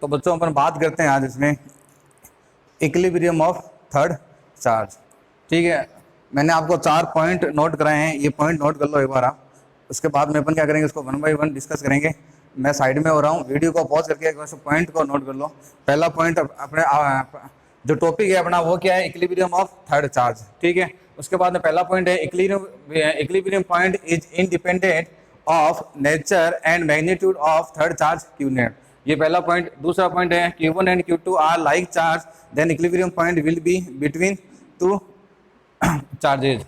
तो बच्चों अपन बात करते हैं आज इसमें इक्विलिब्रियम ऑफ थर्ड चार्ज। ठीक है, मैंने आपको 4 पॉइंट नोट कराए हैं, ये पॉइंट नोट कर लो एक बार आप। उसके बाद में अपन क्या करेंगे, इसको 1 बाय 1 डिस्कस करेंगे। मैं साइड में हो रहा हूँ, वीडियो को पॉज करके एक बार पॉइंट को नोट कर लो। पहला पॉइंट अपने जो टॉपिक है अपना वो क्या है, इक्विलिब्रियम ऑफ थर्ड चार्ज। ठीक है, उसके बाद में पहला पॉइंट है equilibrium point is independent of nature and magnitude of third charge Q net. ये पहला पॉइंट। दूसरा पॉइंट है Q1 and Q2 are like charge, then equilibrium point will be between two charges.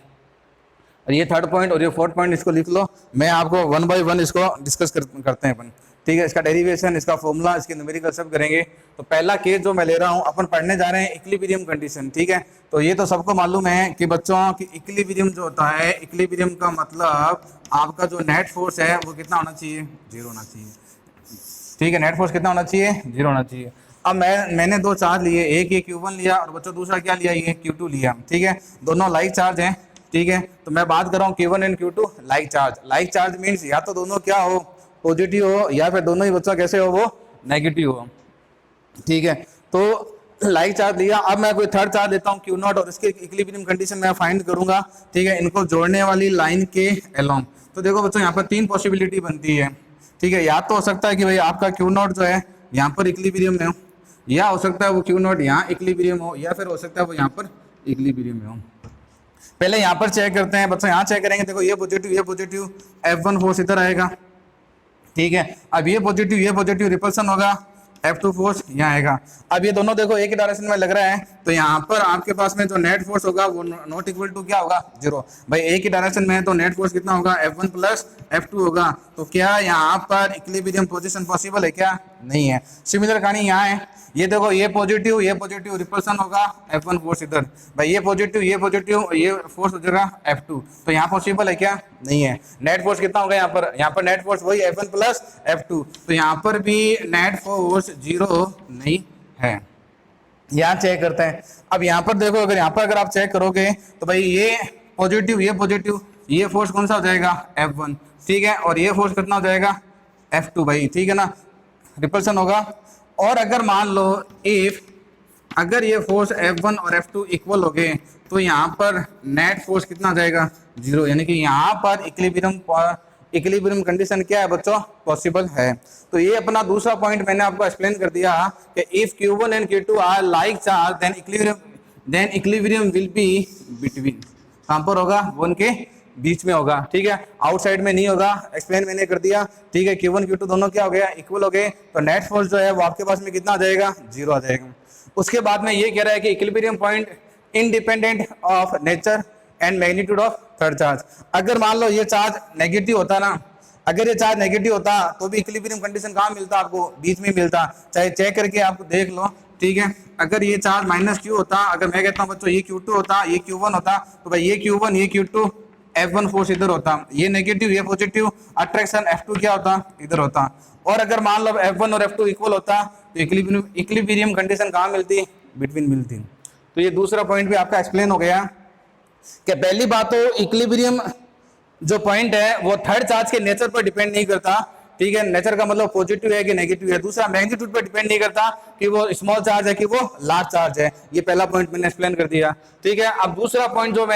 और ये थर्ड पॉइंट और ये fourth point इसको लिख लो। मैं आपको 1 बाय 1 इसको डिस्कस करते हैं अपन। ठीक है, इसका डेरिवेशन, इसका फॉर्मूला, इसके न्यूमेरिकल सब करेंगे। तो पहला केस जो मैं ले रहा हूँ, अपन पढ़ने जा रहे हैं इक्विलिब्रियम कंडीशन। ठीक है, तो ये तो सबको मालूम है कि बच्चों की इक्विलिब्रियम जो होता है, इक्विलिब्रियम का मतलब आपका जो नेट फोर्स है वो कितना होना चाहिए, 0 होना चाहिए। ठीक है, नेट फोर्स कितना होना चाहिए, 0 होना चाहिए। अब मैंने 2 चार्ज लिए, एक ये Q1 लिया और बच्चों दूसरा क्या लिया, ये Q2 लिया। ठीक है, दोनों लाइक चार्ज हैं। ठीक है, तो मैं बात कर रहा हूँ Q1 and Q2 like charge. Like charge means या तो दोनों क्या हो, पॉजिटिव हो, या फिर दोनों ही बच्चों कैसे हो, वो नेगेटिव हो। ठीक है, तो लाइक चार्ज लिया। अब मैं कोई थर्ड चार्ज लेता हूँ Q0 और इसके इक्विलिब्रियम कंडीशन मैं फाइंड करूंगा। ठीक है, इनको जोड़ने वाली लाइन के अलोंग। तो देखो बच्चों, यहाँ पर 3 पॉसिबिलिटी बनती है। ठीक है, या तो हो सकता है कि भाई आपका Q0 जो है यहाँ पर इक्विलिब्रियम में हो, या हो सकता है वो Q0 यहाँ इक्विलिब्रियम हो, या फिर हो सकता है वो यहाँ पर इक्विलिब्रियम में हो। पहले यहाँ पर चेक करते हैं बच्चों, यहाँ चेक करेंगे। देखो ये पॉजिटिव F1 फोर्स इधर आएगा। ठीक है, अब ये पॉजिटिव रिपल्सन होगा, F2 फोर्स यहाँ आएगा। अब ये दोनों देखो एक ही डायरेक्शन में लग रहा है, तो यहाँ पर आपके पास में जो नेट फोर्स होगा वो नॉट इक्वल टू क्या होगा, 0। भाई एक ही डायरेक्शन में है तो नेट फोर्स कितना होगा, F1 प्लस F2 होगा। तो क्या यहाँ पर इक्विलिब्रियम पोजीशन पॉसिबल है, क्या नहीं है। सिमिलर कहानी यहाँ है, ये देखो ये पॉजिटिव रिपल्सन होगा, F1 फोर्स इधर। भाई ये पॉजिटिव ये फोर्स हो जाएगा F2। तो यहाँ पॉसिबल है, क्या नहीं है। नेट फोर्स कितना होगा यहाँ पर नेट फोर्स वही F1 प्लस F2। तो यहाँ पर भी नेट फोर्स 0 नहीं है। यहाँ चेक करते हैं। अब यहाँ पर देखो, अगर आप चेक करोगे तो भाई ये पॉजिटिव ये फोर्स कौन सा हो जाएगा, F1। ठीक है, और ये फोर्स कितना हो जाएगा, F2 भाई। ठीक है ना, रिपल्सन होगा। और अगर मान लो अगर ये फोर्स F1 और F2 इक्वल हो गए तो यहाँ पर नेट फोर्स कितना आ जाएगा, 0। यानी कि यहाँ पर इक्विलिब्रियम कंडीशन क्या है बच्चों, पॉसिबल है। तो ये अपना दूसरा पॉइंट मैंने आपको एक्सप्लेन कर दिया कि if Q1 and Q2 are like charge then equilibrium will be between. कहाँ पर होगा, वो उनके बीच में होगा। ठीक है, आउटसाइड में नहीं होगा, एक्सप्लेन मैंने कर दिया। ठीक है, Q1 Q2 दोनों क्या हो गया, इक्वल हो गए। तो नेट फोर्स जो है वो आपके पास में कितना आ जाएगा, 0 आ जाएगा। उसके बाद में ये कह रहा है कि equilibrium point independent of nature and magnitude of third charge. अगर मान लो ये चार्ज नेगेटिव होता ना, अगर ये चार्ज नेगेटिव होता तो भी इक्विलिब्रियम कंडीशन कहाँ मिलता आपको, बीच में मिलता। चाहे चेक करके आप देख लो। ठीक है, अगर ये चार्ज -Q होता, अगर मैं कहता हूँ बच्चों ये Q2 होता, ये Q1 होता, तो भाई ये Q1 ये Q2 F1 फोर्स इधर होता, ये नेगेटिव ये पॉजिटिव, अट्रैक्शन F2 क्या होता, इधर होता। और अगर मान लो F1 और F2 इक्वल होता तो इक्विलिब्रियम कंडीशन कहाँ मिलती, बिटवीन मिलती। तो ये दूसरा पॉइंट भी आपका एक्सप्लेन हो गया कि पहली बात तो इक्विलिब्रियम जो पॉइंट है वो थर्ड चार्ज के नेचर पर डिपेंड नहीं करता। ठीक है, नेचर का मतलब पॉजिटिव है कि नेगेटिव है। दूसरा, मैग्नीट्यूड पर डिपेंड नहीं करता कि वो स्मॉल चार्ज है कि वो लार्ज चार्ज है। ये पहला पॉइंट मैंने एक्सप्लेन कर दिया। ठीक है, अब दूसरा पॉइंट जो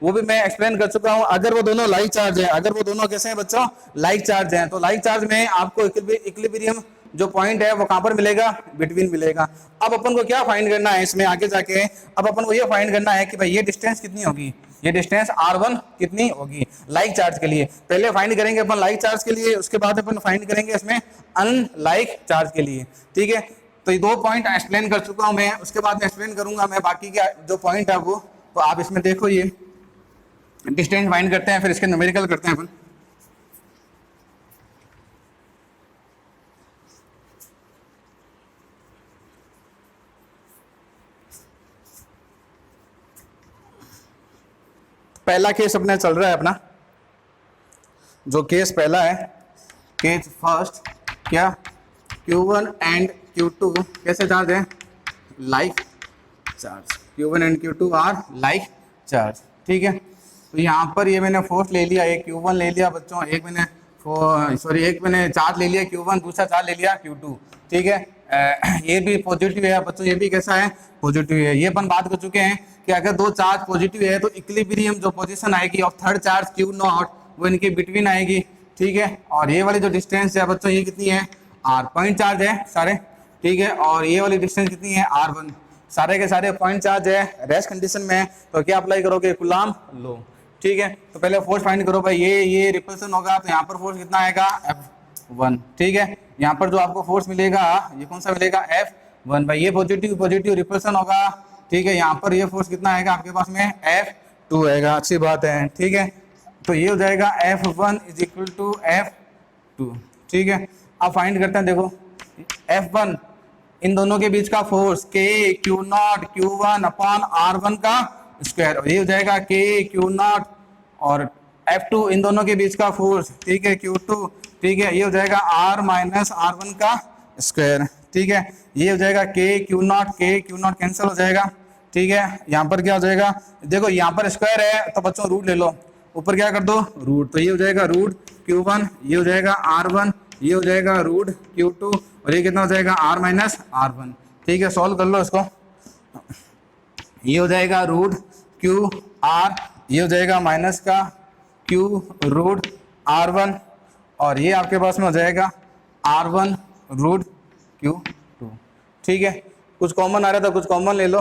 वो भी मैं एक्सप्लेन कर चुका हूं। अगर वो दोनों लाइक चार्ज है, अगर वो दोनों कैसे हैं बच्चों, लाइक चार्ज हैं, तो लाइक चार्ज में आपको इक्विलिब्रियम जो पॉइंट है वो कहां पर मिलेगा, बिटवीन मिलेगा। अब अपन को क्या फाइंड करना है इसमें आगे जाके, अब अपन को ये फाइंड करना है कि भाई ये डिस्टेंस कितनी होगी, ये डिस्टेंस R1 कितनी होगी लाइक चार्ज के लिए। पहले फाइंड करेंगे अपन लाइक चार्ज के लिए, उसके बाद अपन फाइंड करेंगे इसमें अनलाइक चार्ज के लिए। ठीक है, तो ये 2 पॉइंट एक्सप्लेन कर चुका हूं मैं, उसके बाद में एक्सप्लेन करूंगा मैं बाकी के जो पॉइंट है वो। तो आप इसमें देखो, ये डिस्टेंस फाइंड करते हैं, फिर इसके न्यूमेरिकल करते हैं अपन। पहला केस अपने चल रहा है अपना, जो केस पहला है, केस फर्स्ट, क्या Q1 एंड Q2 कैसे चार्ज है, like charge. Q1 and Q2 are like charge. ठीक है, तो यहाँ पर ये मैंने फोर्स ले लिया, एक Q1 ले लिया बच्चों, एक मैंने चार्ज ले लिया Q1, दूसरा चार्ज ले लिया Q2। ठीक है, ये भी पॉजिटिव है बच्चों, ये भी कैसा है, पॉजिटिव है। ये अपन बात कर चुके हैं कि अगर दो चार्ज पॉजिटिव है तो इक्विलिब्रियम जो पोजीशन आएगी of third charge Q not वो इनके बिटवीन आएगी, ठीक है। और ये वाली जो डिस्टेंस है बच्चों ये कितनी है, आर, पॉइंट चार्ज है सारे, ठीक है। और ये वाली डिस्टेंस कितनी है, R1, सारे के सारे पॉइंट चार्ज है, रेस्ट कंडीशन में है। तो क्या अप्लाई करोगे, कूलम्ब लो, ठीक है। तो पहले फोर्स फाइंड करो भाई, ये रिपल्सन होगा तो यहाँ पर फोर्स कितना आएगा, F1, ठीक है। यहाँ पर जो आपको फोर्स मिलेगा ये कौन सा मिलेगा, F1 भाई, ये पॉजिटिव पॉजिटिव रिपल्सन होगा, ठीक है। यहाँ पर ये फोर्स कितना आएगा आपके पास में, F2 आएगा, अच्छी बात है, ठीक है। तो ये हो जाएगा F1 is equal to F2, ठीक है। अब फाइंड करते हैं, देखो F1 इन दोनों के बीच का force K Q not Q1 upon R1 का स्क्वायर, ये हो जाएगा K Q नॉट, और F2 इन दोनों के बीच का फोर्स, ठीक है, Q2, ठीक है, ये हो जाएगा R माइनस R1 का स्क्वायर, ठीक है। ये हो जाएगा K Q नॉट कैंसिल हो जाएगा, ठीक है। यहाँ पर क्या हो जाएगा, देखो यहाँ पर स्क्वायर है तो बच्चों रूट ले लो, ऊपर क्या कर दो रूट, तो ये हो जाएगा रूट Q1, ये हो जाएगा R1, ये हो जाएगा रूट Q2, और ये कितना हो जाएगा R माइनस R1, ठीक है। सॉल्व कर लो इसको, ये हो जाएगा रूट QR, ये हो जाएगा माइनस का Q रूट R1, और ये आपके पास में हो जाएगा R1 रूट Q2, ठीक है। कुछ कॉमन आ रहा था, कुछ कॉमन ले लो,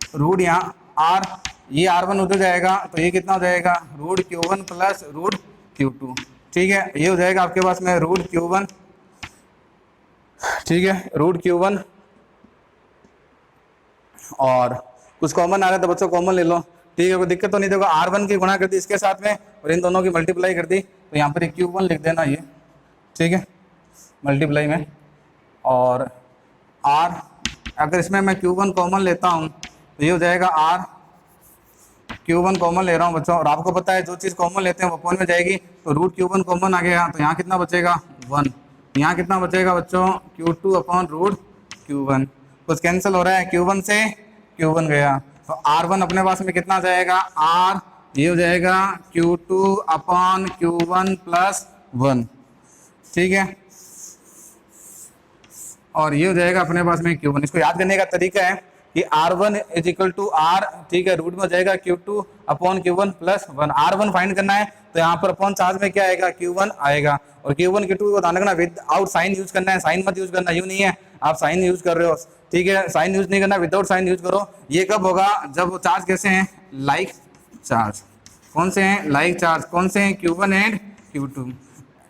रूट यहाँ R, ये R1 उधर जाएगा तो ये कितना हो जाएगा, root Q1 plus root Q2, ठीक है। ये हो जाएगा आपके पास में रूट Q1, ठीक है, रूट Q1, और कुछ कॉमन आ रहा था बच्चों, कॉमन ले लो, ठीक है, कोई दिक्कत तो नहीं। देखो R1 की गुणा कर दी इसके साथ में और इन दोनों की मल्टीप्लाई कर दी, तो यहाँ पर Q1 लिख देना ये, ठीक है, मल्टीप्लाई में, और R अगर इसमें मैं Q1 कॉमन लेता हूँ तो ये हो जाएगा R, Q1 कॉमन ले रहा हूँ बच्चों, और आपको पता है जो चीज़ कॉमन लेते हैं वो कौन में जाएगी, तो रूट Q1 कॉमन आ गया, तो यहाँ कितना बचेगा 1, यहाँ कितना बचेगा बच्चों Q2 अपॉन रूट Q1, कुछ कैंसिल हो रहा है, Q1 से Q1 गया, तो R1 अपने पास में कितना जाएगा R, ये हो जाएगा Q2 अपॉन Q1 प्लस 1, ठीक है, और ये हो जाएगा अपने पास में Q1। इसको याद करने का तरीका है कि R1 is equal to R, ठीक है, रूट में हो जाएगा Q2 upon Q1 plus 1, R1 find करना है तो यहाँ पर अपॉन चार्ज में क्या आएगा, Q1 आएगा, और Q1 Q2 को ध्यान रखना विदाउट साइन यूज करना है, साइन मत यूज करना, यूँ नहीं है आप साइन यूज कर रहे हो, ठीक है, साइन यूज नहीं करना, विदाउट साइन यूज करो। ये कब होगा, जब वो चार्ज कैसे हैं, लाइक चार्ज, कौन से हैं, लाइक चार्ज, कौन से हैं, Q1 एंड Q2।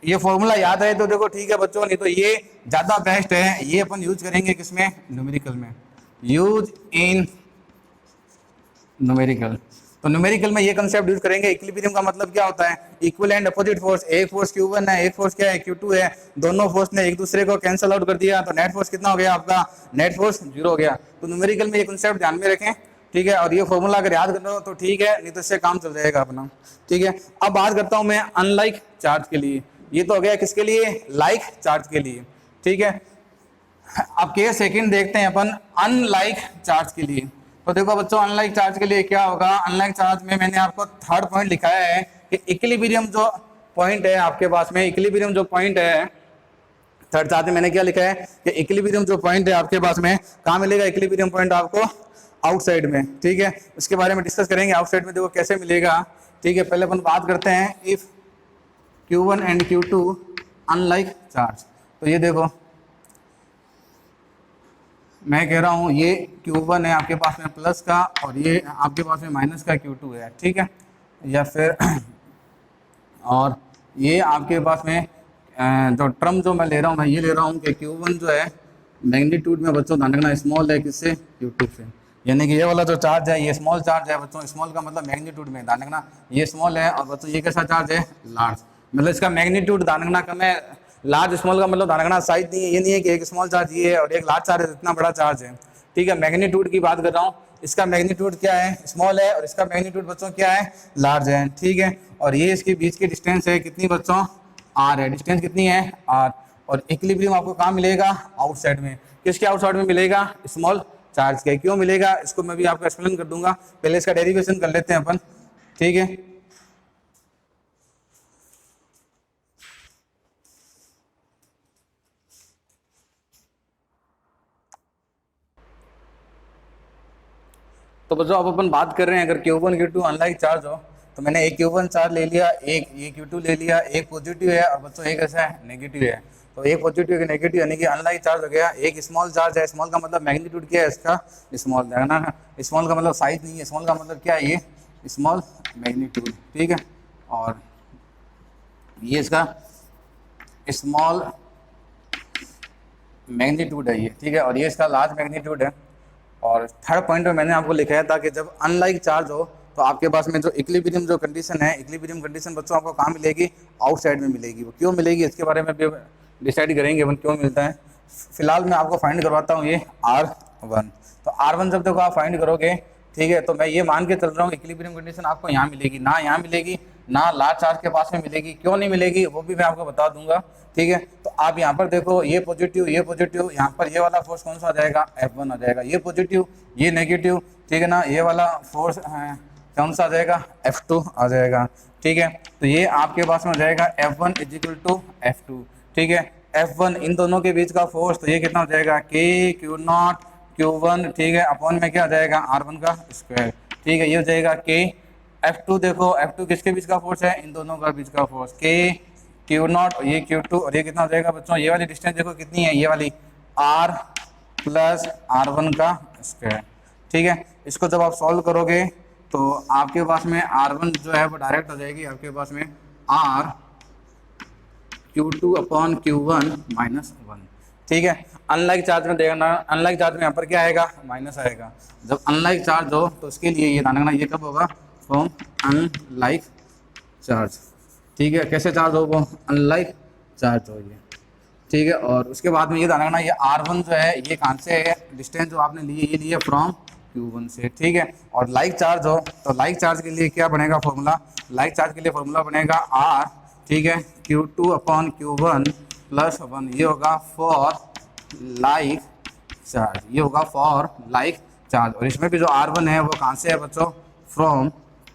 ये फॉर्मूला याद है तो देखो ठीक है बच्चों, नहीं तो ये ज़्यादा बेस्ट है, ये अपन यूज करेंगे किसमें, न्यूमेरिकल में, यूज इन न्यूमेरिकल। तो न्यूमेरिकल में ये कंसेप्ट यूज करेंगे। इक्विलिब्रियम का मतलब क्या होता है, इक्वल एंड अपोजिट फोर्स, एक फोर्स Q1 है, एक फोर्स क्या है, Q2 है, दोनों फोर्स ने एक दूसरे को कैंसिल आउट कर दिया तो नेट फोर्स कितना हो गया आपका, नेट फोर्स 0 हो गया। तो न्यूमेरिकल में ये कंसेप्ट ध्यान में रखें, ठीक है, और ये फॉर्मूला अगर याद कर लो तो ठीक है, नहीं तो इससे काम चल जाएगा अपना, ठीक है। अब बात करता हूँ मैं अनलाइक चार्ज के लिए, ये तो हो गया किसके लिए, लाइक चार्ज के लिए, ठीक है। अब केस सेकंड देखते हैं अपन अनलाइक चार्ज के लिए। तो देखो बच्चों अनलाइक चार्ज के लिए क्या होगा, अनलाइक चार्ज में मैंने आपको थर्ड पॉइंट लिखाया है कि इक्विलिब्रियम जो पॉइंट है आपके पास में, इक्विलिब्रियम जो पॉइंट है थर्ड चार्ज में मैंने क्या लिखा है कि इक्विलिब्रियम जो पॉइंट है आपके पास में कहाँ मिलेगा, इक्विलिब्रियम पॉइंट आपको आउटसाइड में, ठीक है। इसके बारे में डिस्कस करेंगे आउटसाइड में देखो कैसे मिलेगा, ठीक है। पहले अपन बात करते हैं if Q1 and Q2 unlike charge. तो ये देखो मैं कह रहा हूँ ये Q1 है आपके पास में प्लस का और ये आपके पास में माइनस का Q2 है, ठीक है, या फिर और ये आपके पास में जो टर्म जो मैं ले रहा हूँ मैं ये ले रहा हूँ कि Q1 जो है मैग्नीट्यूड में बच्चों ध्यान रखना स्मॉल है किससे, Q2 से, यानी कि ये वाला जो चार्ज है ये स्मॉल चार्ज है बच्चों, स्मॉल का मतलब मैग्नीट्यूड में ध्यान रखना ये स्मॉल है, और बच्चों ये कैसा चार्ज है, लार्ज, मतलब इसका मैग्नीट्यूड ध्यान रखना कम है, लार्ज स्मॉल का मतलब ध्यान रखना साइज नहीं है, ये नहीं है कि एक स्मॉल चार्ज ये है और एक लार्ज चार्ज है, इतना बड़ा चार्ज है, ठीक है। मैग्नीट्यूड की बात कर रहा हूँ, इसका मैग्नीट्यूड क्या है, स्मॉल है, और इसका मैग्नीट्यूड बच्चों क्या है, लार्ज है, ठीक है। और ये इसके बीच की डिस्टेंस है कितनी बच्चों, आर है, डिस्टेंस कितनी है, आर, और इक्विलिब्रियम आपको कहाँ मिलेगा, आउटसाइड में, किसके आउटसाइड में मिलेगा, स्मॉल चार्ज के। क्यों मिलेगा इसको मैं भी आपको एक्सप्लेन कर दूंगा, पहले इसका डेरिवेशन कर लेते हैं अपन, ठीक है। तो बच्चों अब अपन बात कर रहे हैं, अगर Q1 Q2 अनलाइक चार्ज हो तो मैंने एक Q1 चार्ज ले लिया, एक ये Q2 ले लिया, एक पॉजिटिव है और बच्चों एक ऐसा है नेगेटिव है। तो एक पॉजिटिव एक नेगेटिव यानी कि अनलाइक चार्ज हो गया। एक स्मॉल चार्ज है, स्मॉल का मतलब मैग्नीट्यूड क्या है इसका, स्मॉल है ना, स्मॉल का मतलब साइज नहीं है, स्मॉल का मतलब क्या है, ये स्मॉल मैग्नीट्यूड, ठीक है। और ये इसका स्मॉल मैग्नीट्यूड है ये, ठीक है, और ये इसका लार्ज मैग्नीट्यूड है। और थर्ड पॉइंट में मैंने आपको लिखाया था कि जब अनलाइक चार्ज हो तो आपके पास में जो इक्विलिब्रियम जो कंडीशन है, इक्विलिब्रियम कंडीशन बच्चों आपको कहाँ मिलेगी, आउटसाइड में मिलेगी। वो क्यों मिलेगी इसके बारे में भी डिसाइड करेंगे अपन क्यों मिलता है। फिलहाल मैं आपको फाइंड करवाता हूँ ये R1। तो R1 जब तक आप फाइंड करोगे, ठीक है, तो मैं ये मान के चल रहा हूँ इक्विलिब्रियम कंडीशन आपको यहाँ मिलेगी, ना यहाँ मिलेगी ना लार्ज चार्ज के पास में मिलेगी। क्यों नहीं मिलेगी वो भी मैं आपको बता दूंगा, ठीक है। तो आप यहाँ पर देखो, ये पॉजिटिव यहाँ पर ये वाला फोर्स कौन सा आ जाएगा, F1 आ जाएगा। ये पॉजिटिव ये नेगेटिव, ठीक है ना, ये वाला फोर्स कौन सा आ जाएगा, F2 आ जाएगा, ठीक है। तो ये आपके पास में आ जाएगा F1 is equal to F2, ठीक है। F1 इन दोनों के बीच का फोर्स, तो ये कितना हो जाएगा, K Q0 Q1, ठीक है, अपॉन में क्या आ जाएगा, R1 का स्क्वायर, ठीक है। ये हो जाएगा K F2, देखो F2 किसके बीच का फोर्स है, इन दोनों का बीच का फोर्स, K Q0 ये Q2, और ये कितना हो जाएगा बच्चों, ये वाली डिस्टेंस देखो कितनी है, ये वाली R प्लस R1 का स्क्वायर, ठीक है। इसको जब आप सॉल्व करोगे तो आपके पास में R1 जो है वो डायरेक्ट आ जाएगी आपके पास में R Q2 अपॉन Q1 -1, ठीक है। अनलाइक चार्ज में देखना, अनलाइक चार्ज में यहाँ पर क्या आएगा, माइनस आएगा। जब अनलाइक चार्ज हो तो उसके लिए ये ध्यान रखना, ये कब होगा, फ्रॉम अनलाइक चार्ज, ठीक है। कैसे चार्ज हो, वो अनलाइक चार्ज हो ये, ठीक है। और उसके बाद में ये ध्यान रखना, ये R1 जो है ये कहाँ से है, डिस्टेंस जो आपने लिए ये लिए फ्रॉम Q1 से, ठीक है। और लाइक चार्ज हो तो लाइक चार्ज के लिए क्या बनेगा फॉर्मूला, लाइक चार्ज के लिए फॉर्मूला बनेगा R, ठीक है, Q2 अपॉन Q1 प्लस 1, ये होगा फॉर लाइक चार्ज, ये होगा फॉर लाइक चार्ज। और इसमें भी जो R1 है वो कहाँ से है बच्चों, फ्रॉम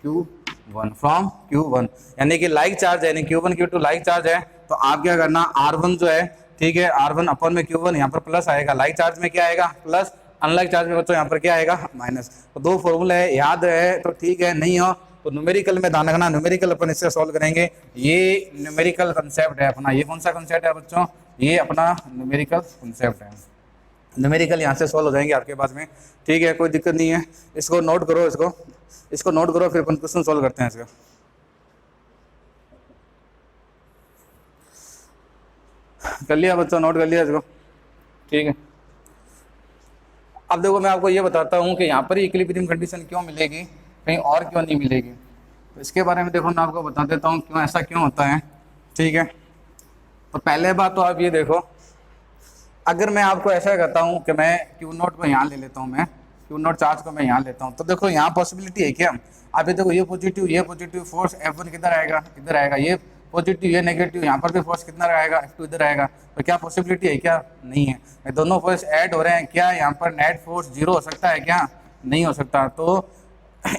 Q1, फ्रॉम Q1, यानी कि लाइक चार्ज है, यानी Q1 Q2 लाइक चार्ज है। तो आप क्या करना, R1 जो है, ठीक है, R1 अपॉन में Q1, यहाँ पर प्लस आएगा, लाइक चार्ज में क्या आएगा प्लस, अनलाइक चार्ज में बच्चों यहाँ पर क्या आएगा माइनस। तो दो फॉर्मूला है, याद है तो ठीक है, नहीं हो तो न्यूमेरिकल में ध्यान रखना, न्यूमेरिकल अपन इससे सॉल्व करेंगे। ये न्यूमेरिकल कंसेप्ट है अपना, ये कौन सा कंसेप्ट है बच्चों, ये अपना न्यूमेरिकल कंसेप्ट है। न्यूमेरिकल यहाँ से सॉल्व हो जाएंगे आपके पास में, ठीक है, कोई दिक्कत नहीं है। इसको नोट करो, इसको नोट करो, फिर अपन क्वेश्चन सॉल्व करते हैं इसका। कर लिया बच्चों, नोट कर लिया इसको, ठीक है। अब देखो मैं आपको ये बताता हूँ कि यहाँ पर इक्विलिब्रियम कंडीशन क्यों मिलेगी, कहीं और क्यों नहीं मिलेगी। तो इसके बारे में देखो मैं आपको बता देता हूँ क्यों ऐसा क्यों होता है, ठीक है। तो पहले बात तो आप ये देखो, अगर मैं आपको ऐसा करता हूँ कि मैं Q0 को यहाँ ले लेता हूँ, मैं Q0 चार्ज को मैं यहाँ लेता हूँ, तो देखो यहाँ पॉसिबिलिटी है क्या, आप ये देखो, ये पॉजिटिव फोर्स F1 किधर आएगा, इधर आएगा, ये पॉजिटिव ये नेगेटिव, यहाँ पर भी फोर्स कितना आएगा, F2 इधर आएगा। तो क्या पॉसिबिलिटी है क्या, नहीं है। ये दोनों फोर्स ऐड हो रहे हैं, क्या यहाँ पर नेट फोर्स 0 हो सकता है क्या, नहीं हो सकता। तो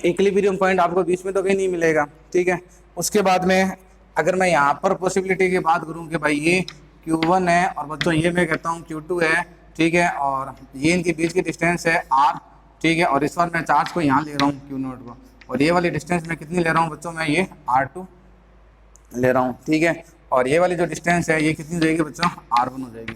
इक्विलिब्रियम पॉइंट आपको बीच में तो कहीं नहीं मिलेगा, ठीक है। उसके बाद में अगर मैं यहाँ पर पॉसिबिलिटी की बात करूँ कि भाई ये Q1 है और बच्चों ये मैं कहता हूँ Q2 है, ठीक है, और ये इनके बीच की डिस्टेंस है R, ठीक है। और इस बार मैं चार्ज को यहाँ ले रहा हूँ Q0 को, और ये वाली डिस्टेंस मैं कितनी ले रहा हूँ बच्चों, मैं ये R2 ले रहा हूँ, ठीक है। और ये वाली जो डिस्टेंस है ये कितनी हो जाएगी बच्चों, R1 हो जाएगी,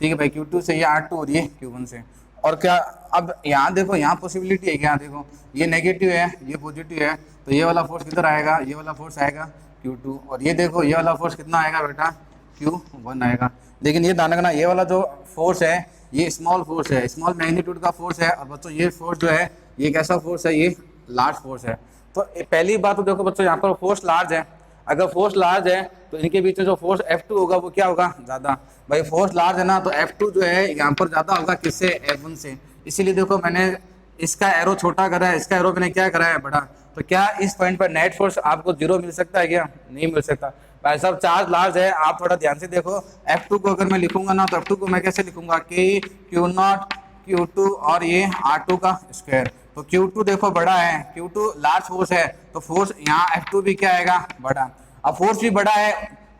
ठीक है भाई। Q2 से ये R2 और ये Q1 से। और क्या अब यहाँ देखो, यहाँ पॉसिबिलिटी है क्या, देखो ये नेगेटिव है ये पॉजिटिव है, तो ये वाला फोर्स किधर आएगा, ये वाला फोर्स आएगा Q2, और ये देखो ये वाला फोर्स कितना आएगा बेटा, Q1 आएगा। लेकिन ये ध्यान रखना, ये वाला जो फोर्स है ये स्मॉल फोर्स है, स्मॉल मैग्नीट्यूड का फोर्स है, और बच्चों ये फोर्स जो है ये कैसा फोर्स है, ये लार्ज फोर्स है। तो पहली बात तो देखो बच्चों, यहाँ पर फोर्स लार्ज है, अगर फोर्स लार्ज है तो इनके बीच में जो फोर्स F2 होगा वो क्या होगा, ज़्यादा। भाई फोर्स लार्ज है ना, तो F2 जो है यहाँ पर ज़्यादा होगा किससे, F1 से। इसीलिए देखो मैंने इसका एरो छोटा करा है, इसका एरो मैंने क्या करा है, बड़ा। तो क्या इस पॉइंट पर नेट फोर्स आपको 0 मिल सकता है क्या, नहीं मिल सकता। भाई साहब चार्ज लार्ज है, आप थोड़ा ध्यान से देखो। F2 को अगर मैं लिखूंगा ना, तो F2 को मैं कैसे लिखूंगा, K Q0 Q2 और ये R2 का स्क्वायर। तो Q2 देखो बड़ा है, Q2 लार्ज फोर्स है, तो फोर्स यहाँ F2 भी क्या आएगा, बड़ा। अब फोर्स भी बड़ा है,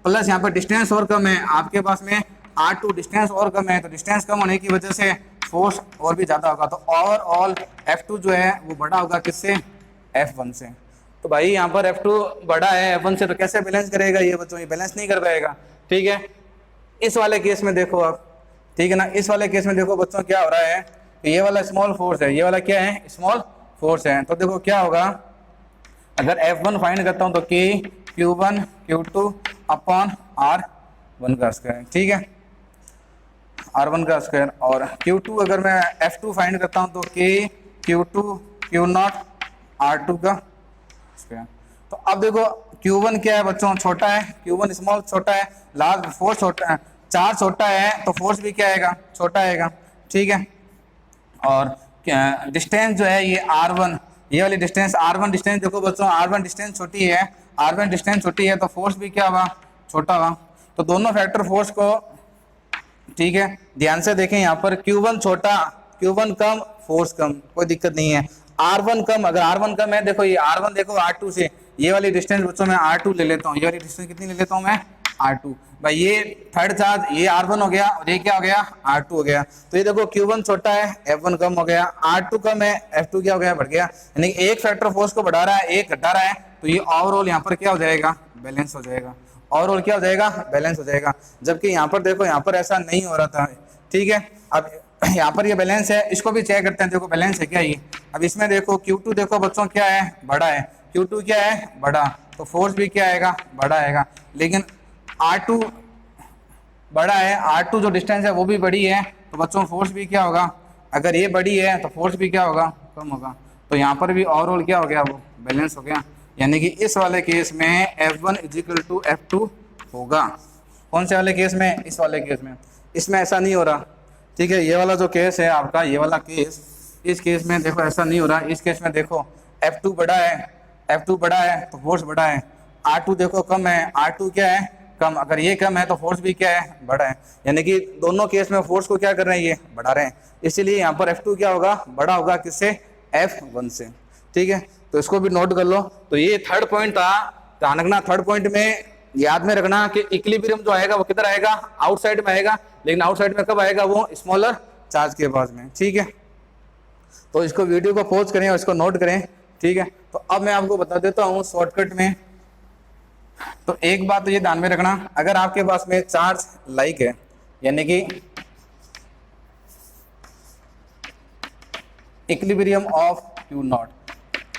प्लस यहाँ पर डिस्टेंस और कम है, आपके पास में R2 डिस्टेंस और कम है, तो डिस्टेंस कम होने की वजह से फोर्स और भी ज़्यादा होगा, तो ओवरऑल F2 जो है वो बड़ा होगा किससे, F1 से। तो भाई यहाँ पर F2 बड़ा है F1 से, तो कैसे बैलेंस करेगा ये बच्चों, ये बैलेंस नहीं कर पाएगा। ठीक है, इस वाले केस में देखो आप, ठीक है ना, इस वाले केस में देखो बच्चों क्या हो रहा है, ये वाला स्मॉल फोर्स है, ये वाला क्या है, स्मॉल फोर्स है। तो देखो क्या होगा, अगर F1 फाइंड करता हूँ तो K Q1 Q2 upon R1 का स्क्वायर, ठीक है, R1 का स्क्वायर। और Q2 अगर मैं F2 फाइंड करता हूँ तो K Q2 Q0 R2 का स्क्वायर। तो अब देखो Q1 क्या है बच्चों, छोटा है, Q1 स्मॉल छोटा है, लार्ज फोर्स छोटा है, चार्ज छोटा है तो फोर्स भी क्या आएगा, छोटा आएगा। ठीक है, और डिस्टेंस जो है ये R1, ये वाली डिस्टेंस R1 डिस्टेंस देखो बच्चों, R1 डिस्टेंस छोटी है, R1 डिस्टेंस छोटी है तो फोर्स भी क्या होगा, छोटा होगा। तो दोनों फैक्टर फोर्स को, ठीक है, ध्यान से देखें, यहाँ पर Q1 छोटा, Q1 कम, फोर्स कम, कोई दिक्कत नहीं है। R1 कम, अगर R1 कम है, देखो ये R1 देखो R2 से, ये वाली डिस्टेंस बच्चों मैं R2 ले लेता हूँ, ये वाली डिस्टेंस कितनी ले लेता हूँ मैं, R2। भाई ये थर्ड चार्ज ये R1 हो गया और ये क्या हो गया, R2 हो गया। तो ये देखो Q1 छोटा है, F1 कम हो गया, R2 कम है, F2 क्या हो गया, बढ़ गया। यानी एक फैक्टर फोर्स को बढ़ा रहा है, एक घटा रहा है, तो ये ओवरऑल यहाँ पर क्या हो जाएगा, बैलेंस हो जाएगा। ओवरऑल क्या हो जाएगा, बैलेंस हो जाएगा। जबकि यहाँ पर देखो, यहाँ पर ऐसा नहीं हो रहा था। ठीक है, अब यहाँ पर ये बैलेंस है, इसको भी चेक करते हैं, देखो बैलेंस है क्या ये। अब इसमें देखो Q2 देखो बच्चों क्या है, बड़ा है, Q2 क्या है, बड़ा, तो फोर्स भी क्या आएगा, बड़ा आएगा। लेकिन R2 बड़ा है, R2 जो डिस्टेंस है वो भी बड़ी है, तो बच्चों फोर्स भी क्या होगा, अगर ये बड़ी है तो फोर्स भी क्या होगा, कम होगा। तो यहाँ पर भी ओवरऑल क्या हो गया, वो बैलेंस हो गया। यानी कि इस वाले केस में F1 = F2 होगा। कौन से वाले केस में, इस वाले केस में। इसमें ऐसा नहीं हो रहा। ठीक है, ये वाला जो केस है आपका, ये वाला केस, इस केस में देखो ऐसा नहीं हो रहा। इस केस में देखो F2 बड़ा है, F2 बड़ा है तो फोर्स बड़ा है। R2 देखो कम है, R2 क्या है, कम, अगर ये कम है तो फोर्स भी क्या है, बड़ा है। यानी कि दोनों केस में फोर्स को क्या कर रहे हैं, ये बढ़ा रहे हैं। इसीलिए यहाँ पर F2 क्या होगा, बड़ा होगा, किससे, F1 से। ठीक है, तो इसको भी नोट कर लो। तो ये थर्ड पॉइंट था, ध्यान रखना। थर्ड पॉइंट में याद में रखना कि इक्विलिब्रियम जो आएगा वो किधर आएगा, आउटसाइड में आएगा। लेकिन आउटसाइड में कब आएगा, वो स्मॉलर चार्ज के पास में। ठीक है, तो इसको वीडियो को पॉज करें और इसको नोट करें। ठीक है, तो अब मैं आपको बता देता हूँ शॉर्टकट में। तो एक बात तो ये ध्यान में रखना, अगर आपके पास में चार्ज लाइक है, यानी कि इक्विलिब्रियम ऑफ Q0,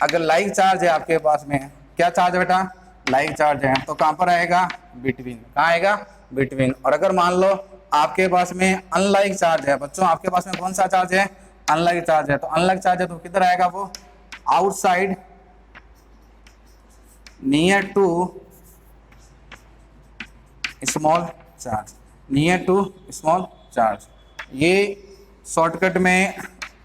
अगर लाइक चार्ज है आपके पास में, क्या चार्ज है बेटा, लाइक चार्ज है, तो कहां पर आएगा, बिटवीन। कहां आएगा, बिटवीन। और अगर मान लो आपके पास में अनलाइक चार्ज है, बच्चों आपके पास में कौन सा चार्ज है, अनलाइक चार्ज है, तो अनलाइक चार्ज है तो किधर आएगा, वो outside, near to small charge, near to small charge. ये शॉर्टकट में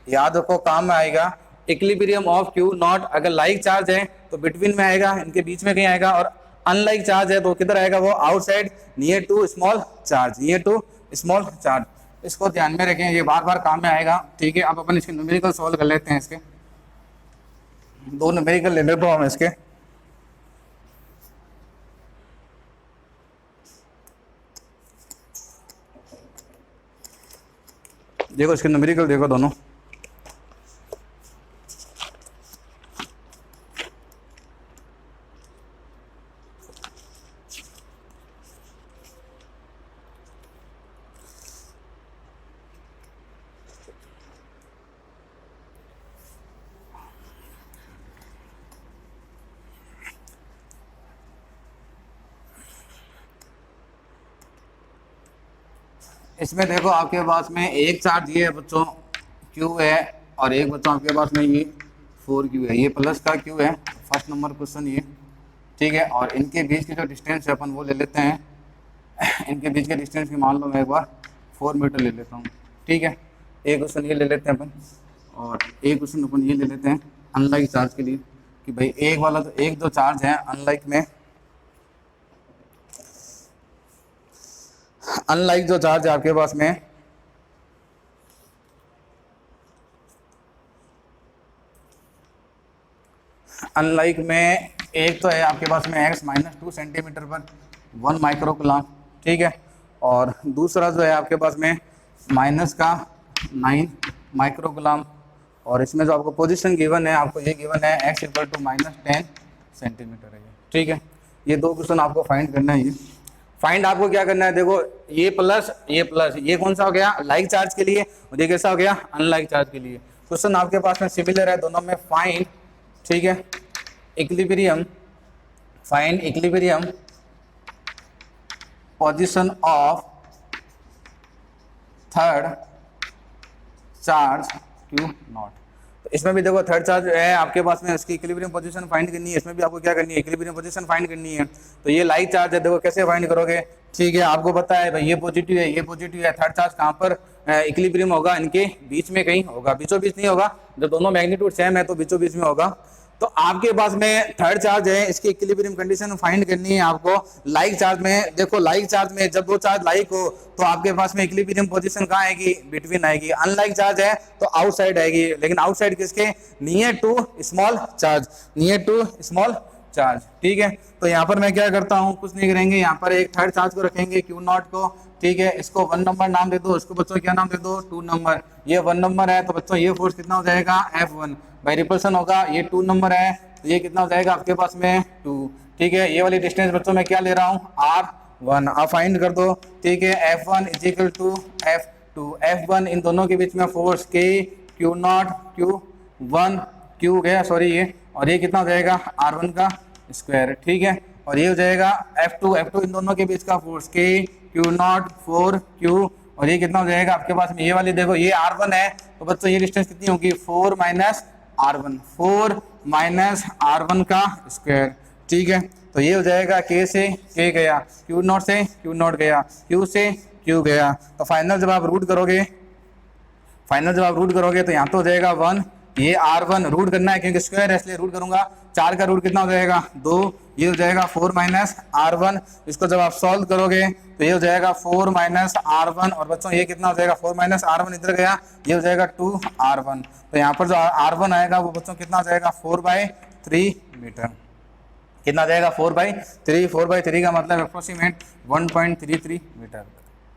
याद रखो, काम में आएगा। इक्विलिब्रियम ऑफ Q0, अगर लाइक चार्ज है तो बिटवीन में आएगा, इनके बीच में कहीं आएगा। और अनलाइक चार्ज है तो किधर आएगा, वो outside, near to small charge, near to small charge. इसको ध्यान में रखें, ये बार बार काम में आएगा। ठीक है, अब अपन इसके न्यूमेरिकल सॉल्व कर लेते हैं। इसके दो न्यूमेरिकल ले लेते हम इसके। देखो इसके न्यूमेरिकल देखो दोनों। इसमें देखो आपके पास में एक चार्ज ये है बच्चों, Q है, और एक बच्चों आपके पास में ये 4Q है, ये प्लस का Q है, फर्स्ट नंबर क्वेश्चन ये। ठीक है, और इनके बीच की जो डिस्टेंस है अपन वो ले लेते हैं। इनके बीच के डिस्टेंस की मान लो मैं एक बार 4 मीटर ले लेता हूँ। ठीक है, एक क्वेश्चन ये ले लेते हैं अपन, और एक क्वेश्चन अपन ये ले लेते हैं अनलाइक चार्ज के लिए, कि भाई एक वाला तो एक दो चार्ज है अनलाइक में, अनलाइक जो चार्ज है आपके पास में, अनलाइक में एक तो है आपके पास में x - 2 सेंटीमीटर पर 1 माइक्रो कूलम। ठीक है, और दूसरा जो है आपके पास में माइनस का 9 माइक्रोग्राम। और इसमें जो आपको पोजीशन गिवन है, आपको ये गिवन है x इक्वल टू -10 सेंटीमीटर है। ठीक है, ये दो क्वेश्चन आपको फाइंड करना है। ये फाइंड आपको क्या करना है, देखो ये प्लस ये कौन सा हो गया लाइक चार्ज के लिए, और ये कैसा हो गया अनलाइक चार्ज के लिए। क्वेश्चन आपके पास में सिमिलर है दोनों में। फाइंड, ठीक है, equilibrium, find equilibrium position of third charge Q not. तो इसमें भी देखो थर्ड चार्ज है आपके पास में, उसकी इक्विलिब्रियम पोजीशन फाइंड करनी है। इसमें भी आपको क्या करनी है, इक्विलिब्रियम पोजीशन फाइंड करनी है। तो ये लाइक चार्ज है, देखो कैसे फाइंड करोगे। ठीक है, आपको पता है भाई ये पॉजिटिव है, ये पॉजिटिव है, थर्ड चार्ज कहाँ पर इक्विलिब्रियम होगा, इनके बीच में कहीं होगा, बीचों बीच नहीं होगा। जब दोनों मैग्नीट्यूड सेम है तो बीचों बीच में होगा। तो आपके पास में थर्ड चार्ज है, इसकी इक्विलिब्रियम कंडीशन फाइंड करनी है आपको। लाइक चार्ज में देखो, लाइक चार्ज में जब दो चार्ज लाइक हो तो आपके पास में इक्विलिब्रियम पोजीशन कहाँ आएगी, बिटवीन आएगी। अनलाइक चार्ज है तो आउटसाइड आएगी, लेकिन आउटसाइड किसके, near to small charge, near to small charge. ठीक है, तो यहाँ पर मैं क्या करता हूँ, कुछ नहीं करेंगे, यहाँ पर एक थर्ड चार्ज को रखेंगे Q नॉट को। ठीक है, इसको 1 नंबर नाम दे दो, इसको बच्चों क्या नाम दे दो 2 नंबर। ये 1 नंबर है तो बच्चों ये फोर्स कितना हो जाएगा F1 बाई रिपल्सन होगा। ये 2 नंबर है तो ये कितना हो जाएगा आपके पास में 2। ठीक है, ये वाली डिस्टेंस बच्चों मैं क्या ले रहा हूँ R1, आप फाइंड कर दो। ठीक है, F1 is equal to F2, F1 इन दोनों के बीच में force K Q not Q1 Q गया सॉरी ये, और ये कितना हो जाएगा R1 का स्क्वायर। ठीक है, और ये हो जाएगा F2 इन दोनों के बीच का force K Q not 4Q, और ये कितना हो जाएगा आपके पास में, ये वाली देखो ये R1 है तो बच्चों ये डिस्टेंस कितनी होगी 4 माइनस R1 का स्क्वायर। ठीक है, तो ये हो जाएगा K से K गया, Q नॉट से Q नॉट गया, Q से Q गया। तो फाइनल जब आप रूट करोगे, तो यहाँ तो हो जाएगा 1, ये R1 रूट करना है क्योंकि स्क्वायर है इसलिए रूट करूंगा। 4 का रूट कितना हो जाएगा 2, ये हो जाएगा 4 माइनस R1। इसको जब आप सॉल्व करोगे तो ये हो जाएगा 4 माइनस R1, और बच्चों ये कितना हो जाएगा 4 माइनस R1 इधर गया, ये हो जाएगा 2R1। तो यहाँ पर जो R1 आएगा वो बच्चों कितना हो जाएगा 4/3 मीटर। कितना आ जाएगा 4/3, 4/3 का मतलब अप्रोक्सीमेट 1.33 मीटर।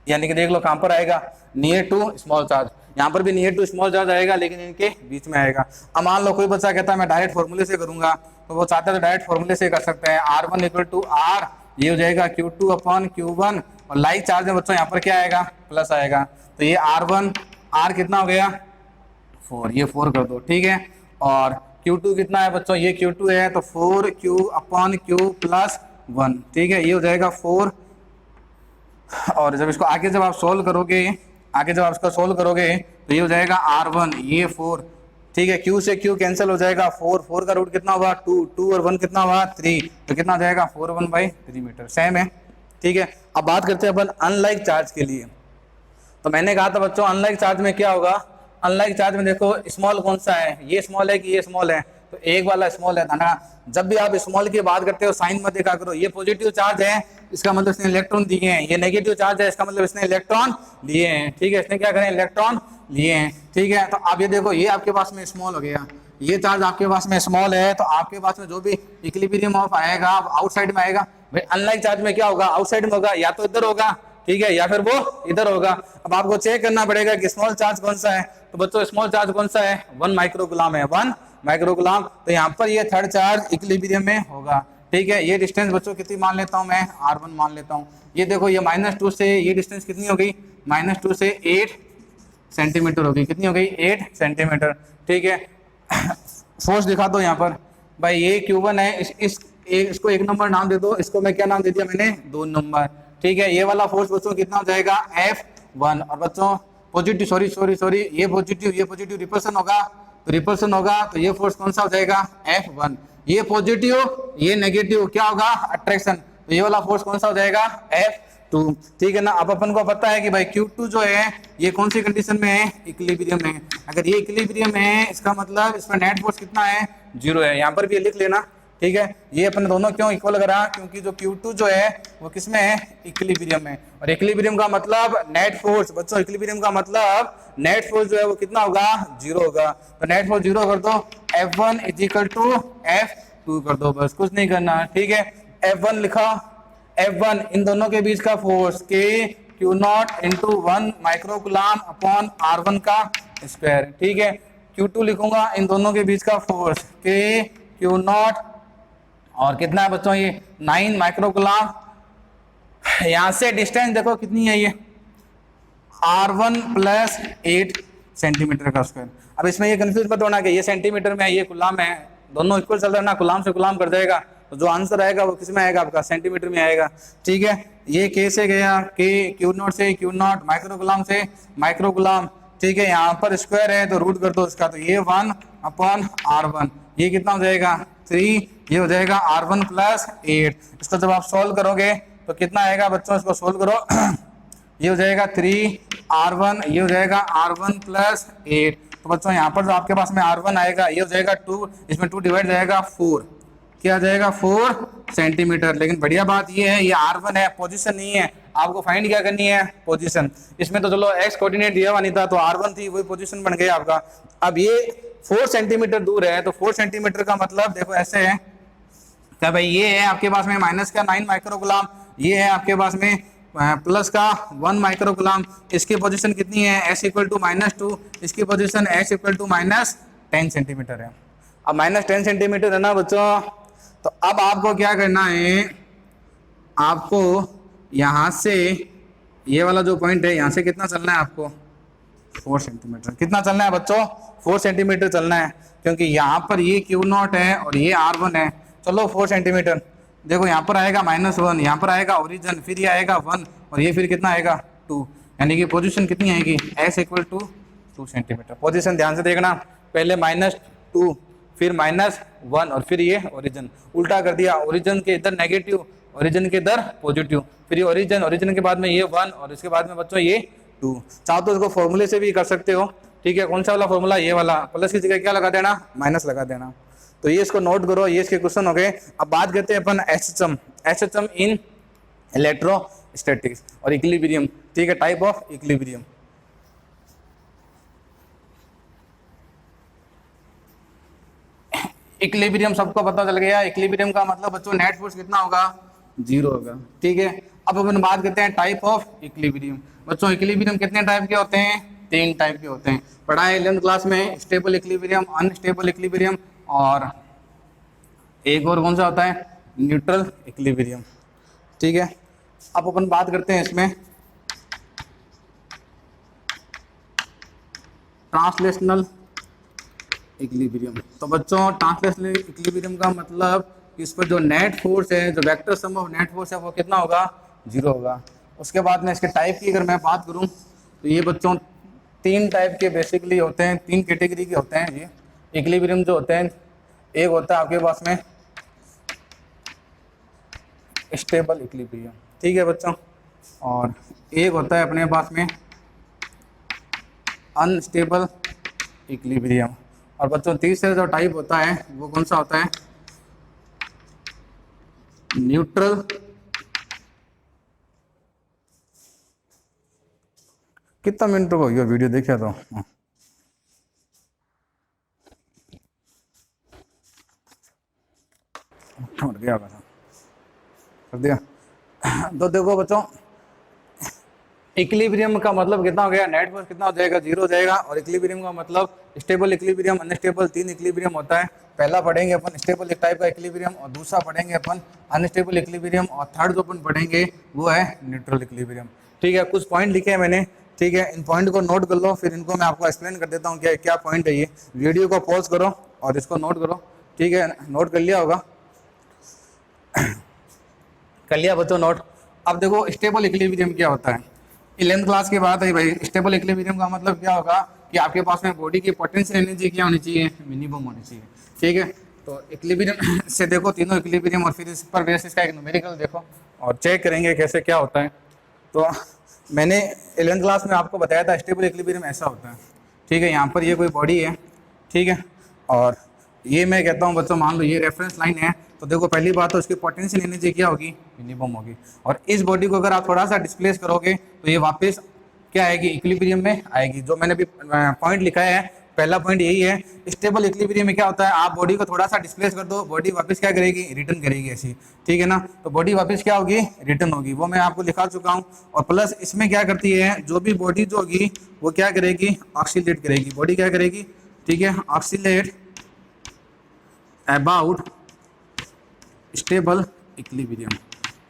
यानी कि देख लो कहाँ पर आएगा, नियर टू स्मॉल चार्ज। यहाँ पर भी नियर टू स्मॉल चार्ज आएगा लेकिन इनके बीच में आएगा। अब मान लो कोई बच्चा कहता है मैं डायरेक्ट फॉर्मूले से करूंगा, तो वो चाहता है तो डायरेक्ट फॉर्मूले से कर सकते हैं। R1 इक्वल टू R, ये हो जाएगा Q2 अपॉन Q1, और लाइक चार्ज में बच्चों यहाँ पर क्या आएगा प्लस आएगा। तो ये R1 R कितना हो गया 4, ये 4 कर दो। ठीक है, और Q2 कितना है बच्चों, ये Q2 है तो 4Q अपॉन Q प्लस 1। ठीक है, ये हो जाएगा 4, और जब इसको आगे जब आप सोल्व करोगे, तो ये हो जाएगा R1 ये 4। ठीक है, Q से Q कैंसिल हो जाएगा, 4 का रूट कितना हुआ 2 और 1 कितना हुआ 3, तो कितना हो जाएगा 4/1 मीटर, सेम है। ठीक है, अब बात करते हैं अपन अनलाइक चार्ज के लिए। तो मैंने कहा था बच्चों अनलाइक चार्ज में क्या होगा, अनलाइक चार्ज में देखो स्मॉल कौन सा है, ये स्मॉल है कि ये स्मॉल है, तो एक वाला स्मॉल है ना। जब भी आप स्मॉल की बात करते हो साइन मत देखा करो। ये पॉजिटिव चार्ज है इसका मतलब इसने इलेक्ट्रॉन दिए हैं, ये नेगेटिव चार्ज है इसका मतलब इसने इलेक्ट्रॉन लिए हैं। ठीक है, इसने क्या करें इलेक्ट्रॉन लिए हैं। ठीक है, तो आप ये देखो ये आपके पास में स्मॉल हो गया, ये चार्ज आपके पास में स्मॉल है, तो आपके पास में जो भी इक्विलिब्रियम ऑफ आएगा आउटसाइड में आएगा। भाई अनलाइक चार्ज में क्या होगा, आउटसाइड में होगा, या तो इधर होगा, ठीक है, या फिर वो इधर होगा। अब आपको चेक करना पड़ेगा कि स्मॉल चार्ज कौन सा है। तो बच्चों स्मॉल चार्ज कौन सा है 1 माइक्रोग्राम है, 1 माइक्रोग्राम। तो यहाँ पर ये थर्ड चार्ज इक्विलिब्रियम में होगा। ठीक है, ये डिस्टेंस बच्चों कितनी मान लेता हूँ मैं R1 मान लेता हूँ। ये देखो ये -2 से ये डिस्टेंस कितनी हो गई, -2 से 8 सेंटीमीटर हो गई, कितनी हो गई 8 सेंटीमीटर। ठीक है, फोर्स दिखा दो यहाँ पर भाई, ये Q1 है, इसको 1 नंबर नाम दे दो, इसको मैं क्या नाम दे दिया मैंने 2 नंबर। ठीक है, ये वाला फोर्स बच्चों कितना हो जाएगा F1, और बच्चों पॉजिटिव सॉरी ये पॉजिटिव रिपल्सन होगा, तो रिपल्सन होगा तो ये फोर्स कौन सा हो जाएगा F1। ये पॉजिटिव ये नेगेटिव क्या होगा अट्रैक्शन, तो ये वाला फोर्स कौन सा हो जाएगा F2। ठीक है ना। अब अपन को पता है कि भाई Q2 जो है ये कौन सी कंडीशन में है, इक्विलिब्रियम में। अगर ये इक्विलिब्रियम है इसका मतलब इसमें नेट फोर्स कितना है 0 है, यहाँ पर भी लिख लेना। ठीक है, ये अपन दोनों क्यों इक्वल करा, क्योंकि जो Q2 जो है वो किसमें है इक्विलिब्रियम में, और इक्विलिब्रियम का मतलब नेट फोर्स, बच्चों इक्विलिब्रियम का मतलब नेट फोर्स जो है वो कितना होगा 0 होगा। तो नेट फोर्स 0 कर दो, F1 is equal to F2 कर दो, बस कुछ नहीं करना। ठीक है, F1 लिखा, F1 इन दोनों के बीच का force K Q not into 1 microcoulomb upon R1 का स्क्वायर। ठीक है, Q2 लिखूंगा इन दोनों के बीच का फोर्स K क्यू नॉट, और कितना है बच्चों ये 9 माइक्रोकुलाम। यहां से डिस्टेंस देखो कितनी है ये R1 प्लस 8 सेंटीमीटर का स्क्वायर। अब इसमें ये कंफ्यूज मत होना कि ये सेंटीमीटर में है ये कुलाम है, दोनों इक्वल चल रहा है ना, कुलाम से कुलाम कर जाएगा, तो जो आंसर आएगा वो किस में आएगा आपका सेंटीमीटर में आएगा। ठीक है, ये K से गया K क्यू नॉट से क्यू नॉट, माइक्रोकुलाम से माइक्रोकुलाम। ठीक है, यहाँ पर स्क्वायर है तो रूट कर दो इसका, तो ये 1 अपॉन R1, ये कितना हो जाएगा 3, ये हो जाएगा R1 प्लस 8। इसको जब आप सॉल्व करोगे तो कितना आएगा बच्चों, इसको सोल्व करो ये हो जाएगा 3R1, ये हो जाएगा R1 प्लस 8। तो बच्चों यहाँ पर जो आपके पास में R1 आएगा ये हो जाएगा 2, इसमें 2 डिवाइड जाएगा 4, क्या जाएगा 4 सेंटीमीटर। लेकिन बढ़िया बात ये है ये R1 है, पोजीशन नहीं है, आपको फाइंड क्या करनी है पोजीशन। इसमें तो चलो एक्स कोऑर्डिनेट दिया हुआ नहीं था तो R1 थी, वही पोजीशन बन गया आपका। अब ये 4 सेंटीमीटर दूर है, तो 4 सेंटीमीटर का मतलब देखो ऐसे है क्या भाई, ये है आपके पास में माइनस का 9 माइक्रोकुलाम, ये है आपके पास में प्लस का 1 माइक्रोकुलाम। इसकी पोजीशन कितनी है s इक्वल टू -2, इसकी position s equal to -10 centimetre है। अब -10 सेंटीमीटर है ना बच्चों, तो अब आपको क्या करना है, आपको यहाँ से ये वाला जो पॉइंट है यहाँ से कितना चलना है आपको 4 सेंटीमीटर। कितना चलना है बच्चों 4 सेंटीमीटर चलना है, क्योंकि यहाँ पर ये क्यू नॉट है और ये R1 है। चलो 4 सेंटीमीटर, देखो यहाँ पर आएगा -1, यहाँ पर आएगा ओरिजिन, फिर ये आएगा 1 और ये फिर कितना आएगा 2, यानी कि पोजीशन कितनी आएगी s equal to 2 centimetre. Position ध्यान से देखना, पहले -2 फिर -1 और फिर ये ओरिजिन, उल्टा कर दिया, ओरिजिन के इधर नेगेटिव, ओरिजिन के इधर पॉजिटिव, फिर ये ओरिजिन, ओरिजिन के बाद में ये 1 और इसके बाद में बच्चों ये 2। चाहो तो इसको फॉर्मूले से भी कर सकते हो। ठीक है, कौन सा वाला फॉर्मूला, ये वाला, प्लस की जगह क्या लगा देना माइनस लगा देना। तो ये इसको नोट करो, ये इसके क्वेश्चन हो गए। अब बात करते हैं अपन एचएचएम इन इलेक्ट्रोस्टैटिक्स और इक्विलिब्रियम। ठीक है, टाइप ऑफ इक्विलिब्रियम। इक्विलिब्रियम सबको पता चल गया, इक्विलिब्रियम का मतलब बच्चों नेट फोर्स कितना होगा 0 होगा। ठीक है, अब अपन बात करते हैं टाइप ऑफ इक्विलिब्रियम। बच्चों इक्विलिब्रियम कितने टाइप के होते हैं, 3 टाइप के होते हैं। पढ़ा है 11th क्लास में, स्टेबल इक्विलिब्रियम, अनस्टेबल इक्विलिब्रियम और एक और कौन सा होता है न्यूट्रल इक्विलिब्रियम। ठीक है, अब अपन बात करते हैं इसमें ट्रांसलेशनल इक्विलिब्रियम। तो बच्चों ट्रांसलेशनल इक्विलिब्रियम का मतलब इस पर जो नेट फोर्स है, जो vector sum of net force है वो कितना होगा 0 होगा। उसके बाद में इसके टाइप की अगर मैं बात करूं तो ये बच्चों 3 टाइप के बेसिकली होते हैं, 3 कैटेगरी के होते हैं ये इक्विलिब्रियम जो होते हैं। एक होता है आपके पास में स्टेबल इक्विलिब्रियम, ठीक है बच्चों, और एक होता है अपने पास में अनस्टेबल इक्विलिब्रियम। और बच्चों तीसरा जो टाइप होता है वो कौन सा होता है न्यूट्रल। कितना मिनट हो गया वीडियो देखा तो गया कर दिया। तो देखो बच्चों इक्विलिब्रियम का मतलब कितना हो गया, नेट फोर्स कितना हो जाएगा 0 हो जाएगा। और इक्विलिब्रियम का मतलब स्टेबल इक्विलिब्रियम, अनस्टेबल, 3 इक्विलिब्रियम होता है। पहला पढ़ेंगे अपन स्टेबल एक टाइप का इक्विलिब्रियम, और दूसरा पढ़ेंगे अपन अनस्टेबल इक्विलिब्रियम, और थर्ड जो अपन पढ़ेंगे वो है न्यूट्रल इक्विलिब्रियम। ठीक है, कुछ पॉइंट लिखे हैं मैंने, ठीक है, इन पॉइंट को नोट कर लो, फिर इनको मैं आपको एक्सप्लेन कर देता हूँ क्या क्या पॉइंट है ये। वीडियो को पॉज करो और इसको नोट करो, ठीक है, नोट कर लिया होगा, कर लिया बच्चों नोट। अब देखो स्टेबल इक्विलिब्रियम क्या होता है, 11th क्लास के बाद है भाई। स्टेबल इक्विलिब्रियम का मतलब क्या होगा कि आपके पास में बॉडी की पोटेंशियल एनर्जी क्या होनी चाहिए, मिनिमम होनी चाहिए। ठीक है, तो इक्विलिब्रियम से देखो तीनों इक्विलिब्रियम, और फिर इस पर बेसिस का एक न्यूमेरिकल देखो और चेक करेंगे कैसे क्या होता है। तो मैंने 11th क्लास में आपको बताया था स्टेबल इक्विलिब्रियम ऐसा होता है। ठीक है, यहाँ पर ये कोई बॉडी है, ठीक है, और ये मैं कहता हूँ बच्चों मान लो ये रेफरेंस लाइन है, तो देखो पहली बात तो उसकी पोटेंशियल एनर्जी क्या होगी, मिनिमम होगी। और इस बॉडी को अगर आप थोड़ा सा डिस्प्लेस करोगे तो ये वापस क्या आएगी, इक्विलिब्रियम में आएगी। जो मैंने भी पॉइंट लिखा है पहला पॉइंट यही है। स्टेबल इक्विलिब्रियम में क्या होता है, आप बॉडी को थोड़ा सा डिस्प्लेस कर दो, बॉडी वापस क्या करेगी, रिटर्न करेगी ऐसी, ठीक है ना। तो बॉडी वापस क्या होगी, रिटर्न होगी, वो मैं आपको लिखा चुका हूँ। और प्लस इसमें क्या करती है, जो भी बॉडी जो होगी वो क्या करेगी, ऑक्सीलेट करेगी, बॉडी क्या करेगी, ठीक है, ऑक्सीलेट अबाउट स्टेबल इक्विलिब्रियम,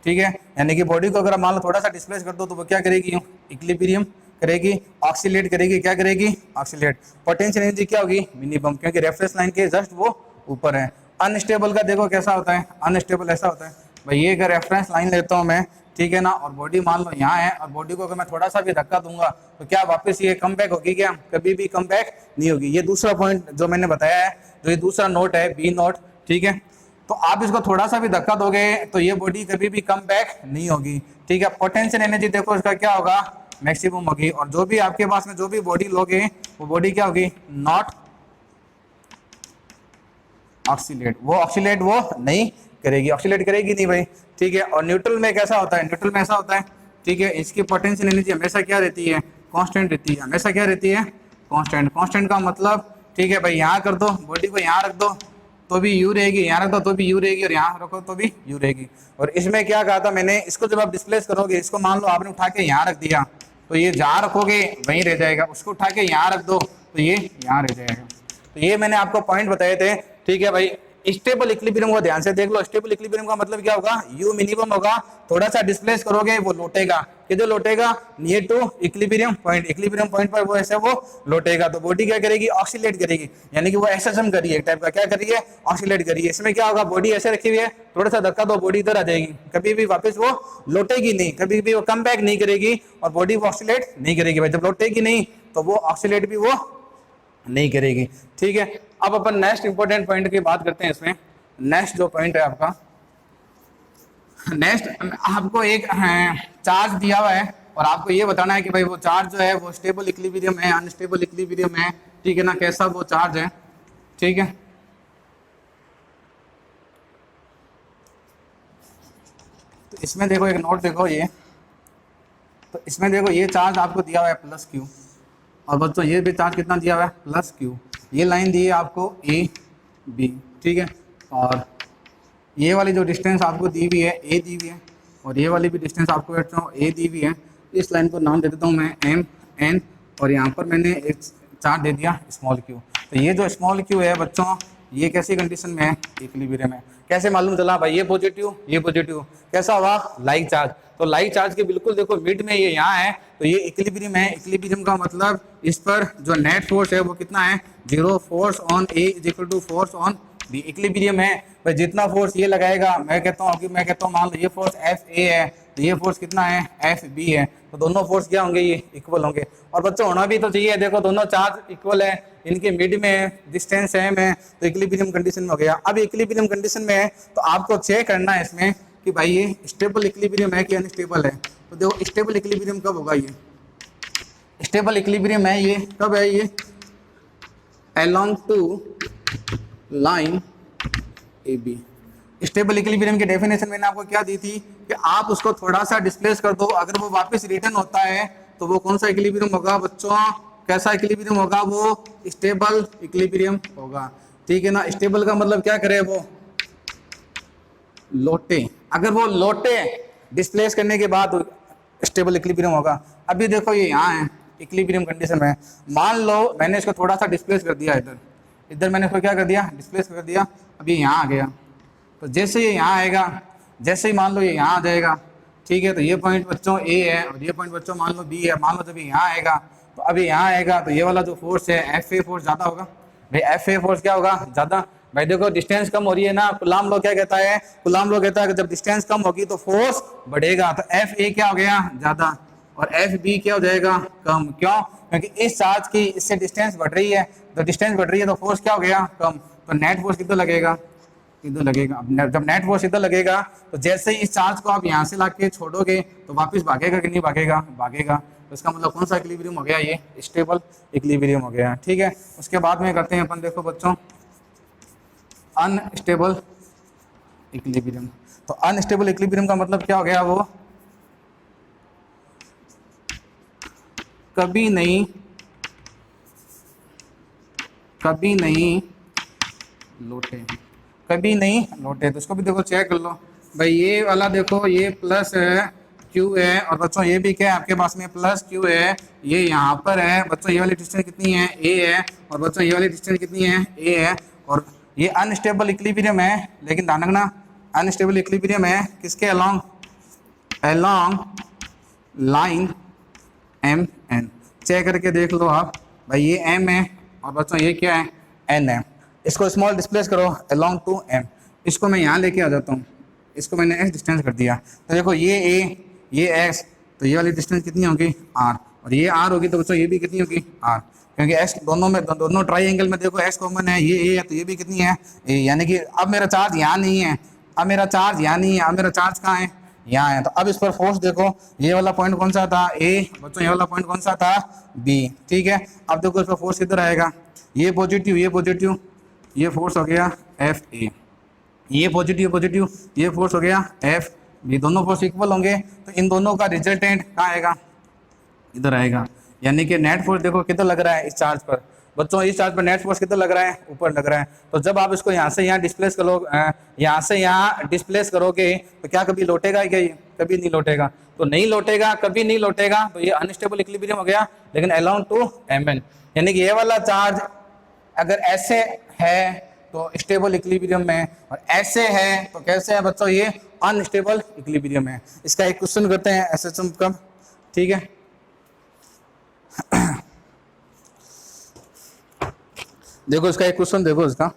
ठीक है। यानी कि बॉडी को अगर मान लो थोड़ा सा डिस्प्लेस कर दो तो वो क्या करेगी, इक्विलिब्रियम करेगी, ऑक्सीलेट करेगी, क्या करेगी, ऑक्सीलेट। पोटेंशियल एनर्जी क्या होगी, मिनिमम, क्योंकि रेफरेंस लाइन के जस्ट वो ऊपर है। अनस्टेबल का देखो कैसा होता है, अनस्टेबल ऐसा होता है भाई, ये अगर रेफरेंस लाइन लेता हूँ मैं, ठीक है ना, और बॉडी मान लो यहाँ है, और बॉडी को अगर मैं थोड़ा सा भी धक्का दूंगा तो क्या वापस ये कम बैक होगी, क्या कभी भी कम बैक नहीं होगी। ये दूसरा पॉइंट जो मैंने बताया है, जो ये दूसरा नोट है, बी नोट, ठीक है। तो आप इसको थोड़ा सा भी धक्का दोगे तो ये बॉडी कभी भी कम बैक नहीं होगी, ठीक है। पोटेंशियल एनर्जी देखो इसका क्या होगा, मैक्सिमम होगी। और जो भी आपके पास में जो भी बॉडी लोगे वो बॉडी क्या होगी, नॉट ऑक्सीलेट, वो ऑक्सीलेट वो नहीं करेगी, ऑक्सीलेट करेगी नहीं भाई, ठीक है। और न्यूट्रल में कैसा होता है, न्यूट्रल में ऐसा होता है, ठीक है, इसकी पोटेंशियल एनर्जी हमेशा क्या रहती है, कांस्टेंट रहती है, हमेशा क्या रहती है, कांस्टेंट। कांस्टेंट का मतलब, ठीक है भाई, यहाँ कर दो, बॉडी को यहाँ रख दो तो भी यू रहेगी, यहाँ रख दो तो भी यू रहेगी, और यहाँ रखो तो भी यू रहेगी। और इसमें क्या कहा था मैंने, इसको जब आप डिस्प्लेस करोगे, इसको मान लो आपने उठा के यहाँ रख दिया तो ये जहाँ रखोगे वहीं रह जाएगा, उसको उठा के यहाँ रख दो तो ये यहाँ रह जाएगा। तो ये मैंने आपको पॉइंट बताए थे, ठीक है भाई। स्टेबल इक्विलिब्रियम को ध्यान से देख लो। स्टेबल इक्विलिब्रियम का मतलब क्या होगा, यू मिनिमम होगा, थोड़ा सा डिस्प्लेस करोगे वो लौटेगा, कि जो लौटेगा near to equilibrium point, equilibrium point पर वो ऐसे वो लौटेगा। तो बॉडी क्या करेगी, ऑक्सीलेट करेगी, यानी कि वो एसएसएम कर रही है, एक टाइप का क्या कर रही है, ऑक्सीलेट कर रही है। इसमें क्या होगा, बॉडी ऐसे रखी हुई है, थोड़ा सा धक्का दो बॉडी इधर आ जाएगी, कभी भी वापस वो लौटेगी नहीं, कभी भी वो कम बैक नहीं करेगी, और बॉडी वो ऑक्सीलेट नहीं करेगी भाई। जब लौटेगी नहीं तो वो ऑक्सीलेट भी वो नहीं करेगी, ठीक है। अब अपन नेक्स्ट इंपॉर्टेंट पॉइंट की बात करते हैं। इसमें नेक्स्ट जो पॉइंट है आपका, नेक्स्ट आपको एक चार्ज दिया हुआ है और आपको ये बताना है कि भाई वो चार्ज जो है वो स्टेबल इक्विलिब्रियम है, अनस्टेबल इक्विलिब्रियम है, ठीक है ना, कैसा वो चार्ज है, ठीक है। तो इसमें देखो एक नोट देखो ये, तो इसमें देखो ये चार्ज आपको दिया हुआ है प्लस क्यू, और बच्चों ये भी चार्ज कितना दिया हुआ है, प्लस क्यू। ये लाइन दी है आपको ए बी, ठीक है। और ये वाली जो डिस्टेंस आपको दी हुई है ए दी हुई है, और ये वाली भी डिस्टेंस आपको ए दी हुई है। इस लाइन को नाम दे देता हूँ मैं एम एन, और यहाँ पर मैंने एक चार्ज दे दिया स्मॉल क्यू। तो ये जो स्मॉल क्यू है बच्चों, ये कैसी कंडीशन में है, इक्विलिब्रियम है। कैसे मालूम चला भाई, ये पॉजिटिव ये पॉजिटिव, कैसा हुआ, लाइक चार्ज। तो लाइक चार्ज के बिल्कुल देखो मिड में ये यहाँ है, तो ये इक्विलिब्रियम है। इक्विलिब्रियम का मतलब इस पर जो नेट फोर्स है वो कितना है, 0 force on A is equal to force on B. Equilibrium है भाई, जितना फोर्स ये लगाएगा, मैं कहता हूँ मान लो ये फोर्स एफ ए है, तो ये फोर्स कितना है, एफ बी है, तो दोनों फोर्स क्या होंगे, ये इक्वल होंगे। और बच्चों होना भी तो चाहिए, देखो दोनों चार्ज इक्वल है, इनके मिड में डिस्टेंस सेम है, तो इक्विलिब्रियम कंडीशन में हो गया। अब इक्विलिब्रियम कंडीशन में है तो आपको चेक करना है इसमें कि भाई ये स्टेबल इक्विलिब्रियम है कि अनस्टेबल है। तो देखो स्टेबल इक्विलिब्रियम कब होगा, ये स्टेबल इक्विलिब्रियम है, ये कब है, ये along to line A B. Stable equilibrium की डेफिनेशन मैंने आपको क्या दी थी कि आप उसको थोड़ा सा डिस्प्लेस कर दो, अगर वो वापस रिटर्न होता है तो वो कौन सा इक्विलिब्रियम होगा बच्चों, कैसा इक्विलिब्रियम होगा, वो स्टेबल इक्विलिब्रियम होगा, ठीक है ना। स्टेबल का मतलब क्या करे, वो लौटे, अगर वो लौटे डिस्प्लेस करने के बाद स्टेबल इक्विलिब्रियम होगा। अभी देखो ये यहाँ है इक्विलिब्रियम कंडीशन में, मान लो मैंने इसको थोड़ा सा डिस्प्लेस कर दिया, इधर मैंने इसको क्या कर दिया, डिस्प्लेस कर दिया, अभी यहाँ आ गया। तो जैसे ये यहाँ आएगा, जैसे ही मान लो ये यहाँ आ जाएगा, ठीक है, तो ये पॉइंट बच्चों ए है और ये पॉइंट बच्चों मान लो बी है। मान लो जब यहाँ आएगा तो अभी यहाँ आएगा तो ये वाला जो फोर्स है एफ ए फोर्स ज़्यादा होगा भाई, एफ ए फोर्स क्या होगा, ज़्यादा। भाई देखो डिस्टेंस कम हो रही है ना, कुलाम लॉ क्या कहता है, कुलाम लॉ कहता है कि जब डिस्टेंस कम होगी तो फोर्स बढ़ेगा, तो एफ ए क्या हो गया, ज़्यादा, और एफ बी क्या हो जाएगा, कम। क्यों, क्योंकि इस चार्ज की इससे डिस्टेंस बढ़ रही है, तो डिस्टेंस बढ़ रही है तो फोर्स क्या हो गया, कम। तो नेट फोर्स कितना लगेगा, इधर लगेगा। अब जब नेट फोर्स इधर लगेगा तो जैसे ही इस चार्ज को आप यहाँ से ला के छोड़ोगे तो वापस भागेगा कि नहीं भागेगा, भागेगा। तो इसका मतलब कौन सा इक्विलिब्रियम हो गया, ये स्टेबल इक्विलिब्रियम हो गया, ठीक है। उसके बाद में करते हैं अपन, देखो बच्चों अनस्टेबल इक्विलिब्रियम। तो अनस्टेबल इक्विलिब्रियम का मतलब क्या हो गया, वो कभी नहीं कभी नहीं लौटे, कभी नहीं लौटे। तो इसको भी देखो चेक कर लो भाई, ये वाला देखो ये प्लस है क्यू है, और बच्चों ये भी क्या है आपके पास में प्लस क्यू है, ये यहाँ पर है बच्चों, ये वाली डिस्टेंस कितनी है ए है, और बच्चों ये वाली डिस्टेंस कितनी है ए है, और ये अनस्टेबल इक्विलिब्रियम है, लेकिन ध्यान रखना अनस्टेबल इक्विलिब्रियम है किसके along, along line M N. Check करके देख लो आप भाई, ये एम है और बच्चों ये क्या है एन है। इसको स्मॉल डिस्प्लेस करो अलोंग टू एम, इसको मैं यहाँ लेके आ जाता हूँ, इसको मैंने एक्स डिस्टेंस कर दिया, तो देखो ये ए ये एक्स, तो ये वाली डिस्टेंस कितनी होगी आर, और ये आर होगी तो बच्चों ये भी कितनी होगी आर, क्योंकि एक्स दोनों में दोनों ट्राइंगल में देखो एक्स कॉमन है, ये ए है तो ये भी कितनी है ए, यानी कि अब मेरा चार्ज यहाँ नहीं है, अब मेरा चार्ज यहाँ नहीं है, अब मेरा चार्ज कहाँ है यहाँ है। तो अब इस पर फोर्स देखो, ये वाला पॉइंट कौन सा था ए, बच्चों ये वाला पॉइंट कौन सा था बी, ठीक है। अब देखो इस पर फोर्स किधर आएगा, ये पॉजिटिव ये पॉजिटिव, ये फोर्स हो गया एफ ए, ये पॉजिटिव पॉजिटिव, ये फोर्स हो गया एफ बी, दोनों फोर्स इक्वल होंगे, तो इन दोनों का रिजल्टेंट कहाँ आएगा इधर आएगा, यानी कि नेट फोर्स देखो कितना लग रहा है इस चार्ज पर, बच्चों इस चार्ज पर नेट फोर्स कितना लग रहा है ऊपर लग रहा है। तो जब आप इसको यहाँ से यहाँ डिस्प्लेस करो, यहाँ से यहाँ डिस्प्लेस करोगे तो क्या कभी लौटेगा क्या, ये कभी नहीं लौटेगा, तो नहीं लौटेगा कभी नहीं लौटेगा, तो ये अनस्टेबल इक्विलिब्रियम हो गया, लेकिन अलोंग टू एम एन, यानी कि ये वाला चार्ज अगर ऐसे है तो स्टेबल इक्विलिब्रियम में, और ऐसे है तो कैसे है बच्चों ये अनस्टेबल इक्विलिब्रियम है। इसका एक क्वेश्चन करते हैं एसएचएम का, ठीक है। देखो इसका एक क्वेश्चन देखो इसका,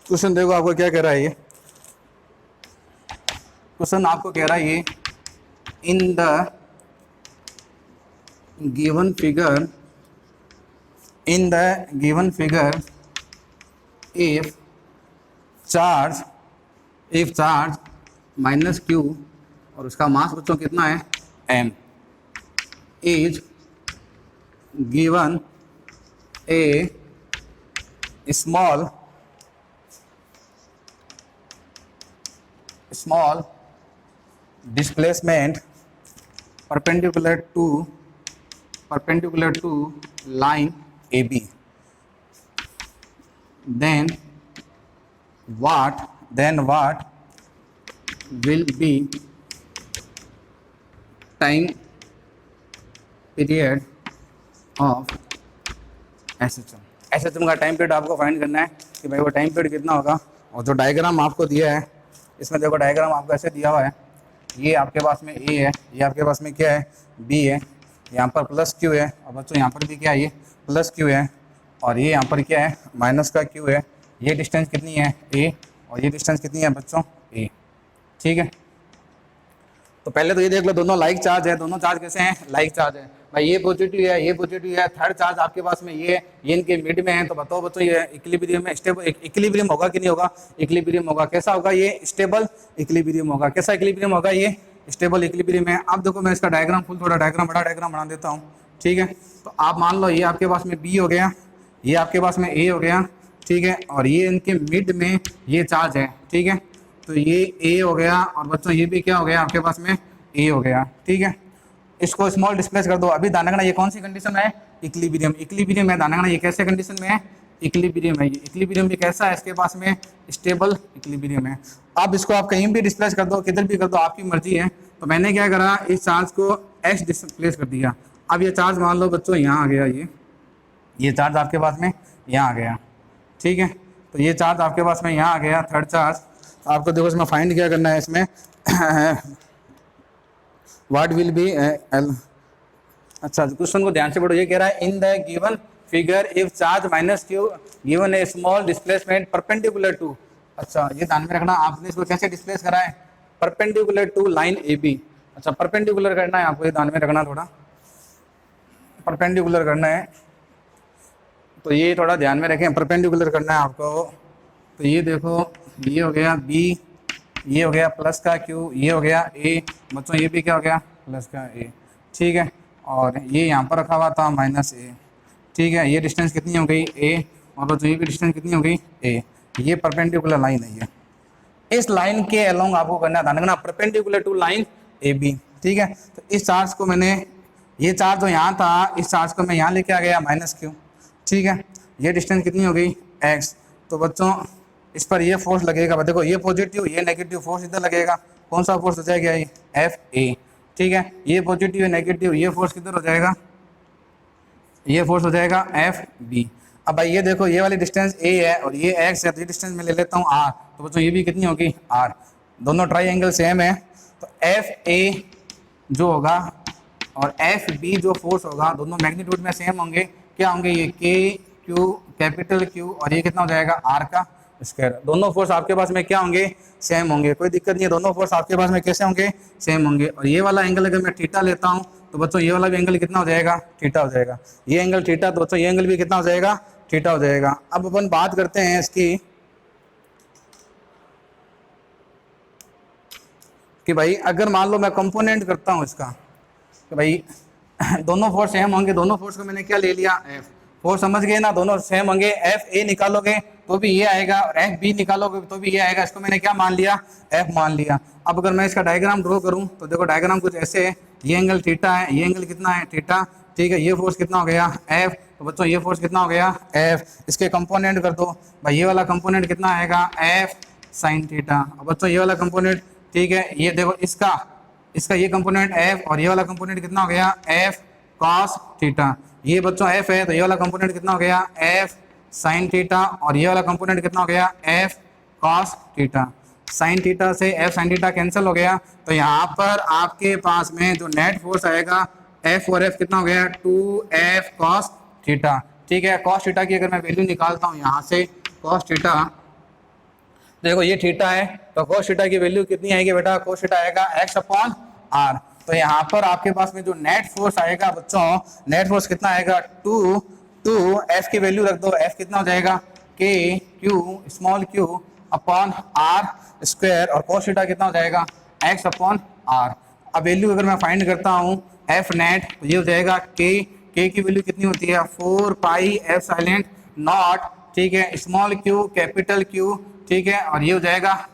क्वेश्चन देखो आपको क्या कह रहा है, ये क्वेश्चन आपको कह रहा है ये in the given figure, in the given figure if charge minus q और उसका मास बच्चों कितना है m is given a small displacement perpendicular to line AB, then what will be time period of SHM। SHM का time period आपको find करना है कि भाई वो टाइम पीरियड कितना होगा। और जो डायग्राम आपको दिया है इसमें देखो डायग्राम आपको ऐसे दिया हुआ है, ये आपके पास में ए है, ये आपके पास में क्या है बी है, यहाँ पर प्लस क्यू है, और बच्चों यहाँ पर भी क्या है ये प्लस क्यू है, और ये यहाँ पर क्या है माइनस का क्यू है। ये डिस्टेंस कितनी है ए, और ये डिस्टेंस कितनी है बच्चों ए, ठीक है। तो पहले तो ये देख लो दोनों लाइक चार्ज है, दोनों चार्ज कैसे हैं लाइक चार्ज है भाई, ये पॉजिटिव है ये पॉजिटिव है, थर्ड चार्ज आपके पास में ये इनके मिड में है, तो बताओ बच्चों ये इक्विलिब्रियम में स्टेबल इक्विलिब्रियम होगा कि नहीं होगा, इक्विलिब्रियम होगा। कैसा होगा ये स्टेबल इक्विलिब्रियम होगा, कैसा इक्विलिब्रियम होगा ये स्टेबल इक्विलिब्रियम है। अब देखो मैं इसका डायग्राम फुल थोड़ा डायग्राम बड़ा डायग्राम बना देता हूँ, ठीक है। तो आप मान लो ये आपके पास में बी हो गया, ये आपके पास में ए हो गया, ठीक है, और ये इनके मिड में ये चार्ज है, ठीक है। तो ये ए हो गया, और बच्चों ये भी क्या हो गया आपके पास में ए हो गया, ठीक है। इसको स्मॉल डिस्प्लेस कर दो। अभी ध्यान रखना ये कौन सी कंडीशन में है इक्विलिब्रियम, इक्विलिब्रियम है, ध्यान रखना ये कैसे कंडीशन में है इक्विलिब्रियम है। ये इक्विलिब्रियम भी कैसा है इसके पास में स्टेबल इक्विलिब्रियम है। अब इसको आप कहीं भी डिस्प्लेस कर दो किधर भी कर दो आपकी मर्जी है। तो मैंने क्या करा इस चार्ज को एक्स डिस्प्लेस कर दिया। अब ये चार्ज मान लो बच्चों यहाँ आ गया, ये चार्ज आपके पास में यहाँ आ गया, ठीक है। तो ये चार्ज आपके पास में यहाँ आ गया थर्ड चार्ज। तो आपको देखो इसमें फाइंड क्या करना है इसमें व्हाट विल बी अच्छा क्वेश्चन को ध्यान से पढ़ो। ये कह रहा है in the given figure if charge minus Q given a small displacement perpendicular to, अच्छा ये ध्यान में रखना आपने इसको कैसे डिस्प्लेस करा है perpendicular to line A B. अच्छा परपेंडिकुलर करना है आपको, ये ध्यान में रखना, थोड़ा परपेंडिकुलर करना है, तो ये थोड़ा ध्यान में रखें, परपेंडिकुलर करना है आपको। तो ये देखो ये हो गया बी, ये हो गया प्लस का क्यू, ये हो गया ए, बच्चों ये भी क्या हो गया प्लस का ए, ठीक है। और ये यहाँ पर रखा हुआ था -a, ठीक है। ये डिस्टेंस कितनी हो गई a, और बच्चों ये भी डिस्टेंस कितनी हो गई a। ये परपेंडिकुलर लाइन है ये, इस लाइन के अलोंग आपको करना ध्यान रखना perpendicular to line A B, ठीक है। तो इस चार्ज को मैंने, ये चार्ज जो यहाँ था, इस चार्ज को मैं यहाँ लेके आ गया -q, ठीक है। ये डिस्टेंस कितनी हो गई x। तो बच्चों इस पर ये फोर्स लगेगा, देखो ये पॉजिटिव ये नेगेटिव फोर्स इधर लगेगा, कौन सा फोर्स हो जाएगा ये Fa, ठीक है। ये पॉजिटिव है नेगेटिव, ये फोर्स किधर हो जाएगा, ये फोर्स हो जाएगा Fb। अब भाई ये देखो ये वाली डिस्टेंस a है और ये x है, तो ये डिस्टेंस मैं ले लेता हूँ r, तो बच्चों ये भी कितनी होगी r, दोनों ट्राइंगल सेम है। तो Fa जो होगा और Fb जो फोर्स होगा दोनों मैग्नीट्यूड में सेम होंगे, क्या होंगे ये K Q कैपिटल Q, और ये कितना हो जाएगा r का स्क्वायर। दोनों फोर्स आपके पास में क्या होंगे, सेम होंगे, कोई दिक्कत नहीं है, दोनों फोर्स आपके पास में कैसे होंगे, सेम होंगे। और ये वाला एंगल अगर मैं थीटा लेता हूँ तो बच्चों ये वाला भी एंगल कितना हो जाएगा, थीटा हो जाएगा। ये एंगल थीटा, तो बच्चों ये एंगल भी कितना हो जाएगा, थीटा हो जाएगा। अब अपन बात करते हैं इसकी कि भाई अगर मान लो मैं कंपोनेंट करता हूँ इसका, कि भाई दोनों फोर्स सेम होंगे, दोनों फोर्स को मैंने क्या ले लिया F, फोर्स समझ गए ना, दोनों सेम होंगे। Fa निकालोगे तो भी ये आएगा और Fb निकालोगे तो भी ये आएगा, इसको मैंने क्या मान लिया, F मान लिया। अब अगर मैं इसका डायग्राम ड्रॉ करूं तो देखो डायग्राम कुछ ऐसे है, ये एंगल थीटा है, ये एंगल कितना है थीटा, ठीक है। ये फोर्स कितना हो गया F, तो बच्चों ये फोर्स कितना हो गया F। इसके कंपोनेंट कर दो भाई, ये वाला कंपोनेंट कितना आएगा F साइन थीटा, और बच्चों ये वाला कंपोनेंट, ठीक है। ये देखो इसका ये कंपोनेंट F और ये वाला कंपोनेंट कितना हो गया F cos थीटा। ये बच्चों F है तो ये वाला कंपोनेंट कितना हो गया F साइन थीटा, और ये वाला कंपोनेंट कितना हो गया F cos theta. Sine theta से F साइन थीटा कैंसिल हो गया, तो यहाँ पर आपके पास में जो नेट फोर्स आएगा F और F कितना हो गया 2F cos थीटा, ठीक है। cos थीटा की अगर मैं वैल्यू निकालता हूँ यहाँ से, cos थीटा देखो ये थीटा है, तो cos थीटा की वैल्यू कितनी आएगी बेटा, cos थीटा आएगा x/r। तो यहाँ पर आपके पास में जो नेट फोर्स आएगा बच्चों, नेट फोर्स कितना आएगा 2 F की वैल्यू रख दो, F कितना हो जाएगा K Q small q upon r square, और cos थीटा कितना हो जाएगा x/r। अब वैल्यू अगर मैं फाइंड करता हूँ F नेट, तो ये हो जाएगा K की वैल्यू कितनी होती है 4 पाई F साइलेंट नॉट, ठीक है, स्मॉल q कैपिटल Q, ठीक है। और ये हो जाएगा,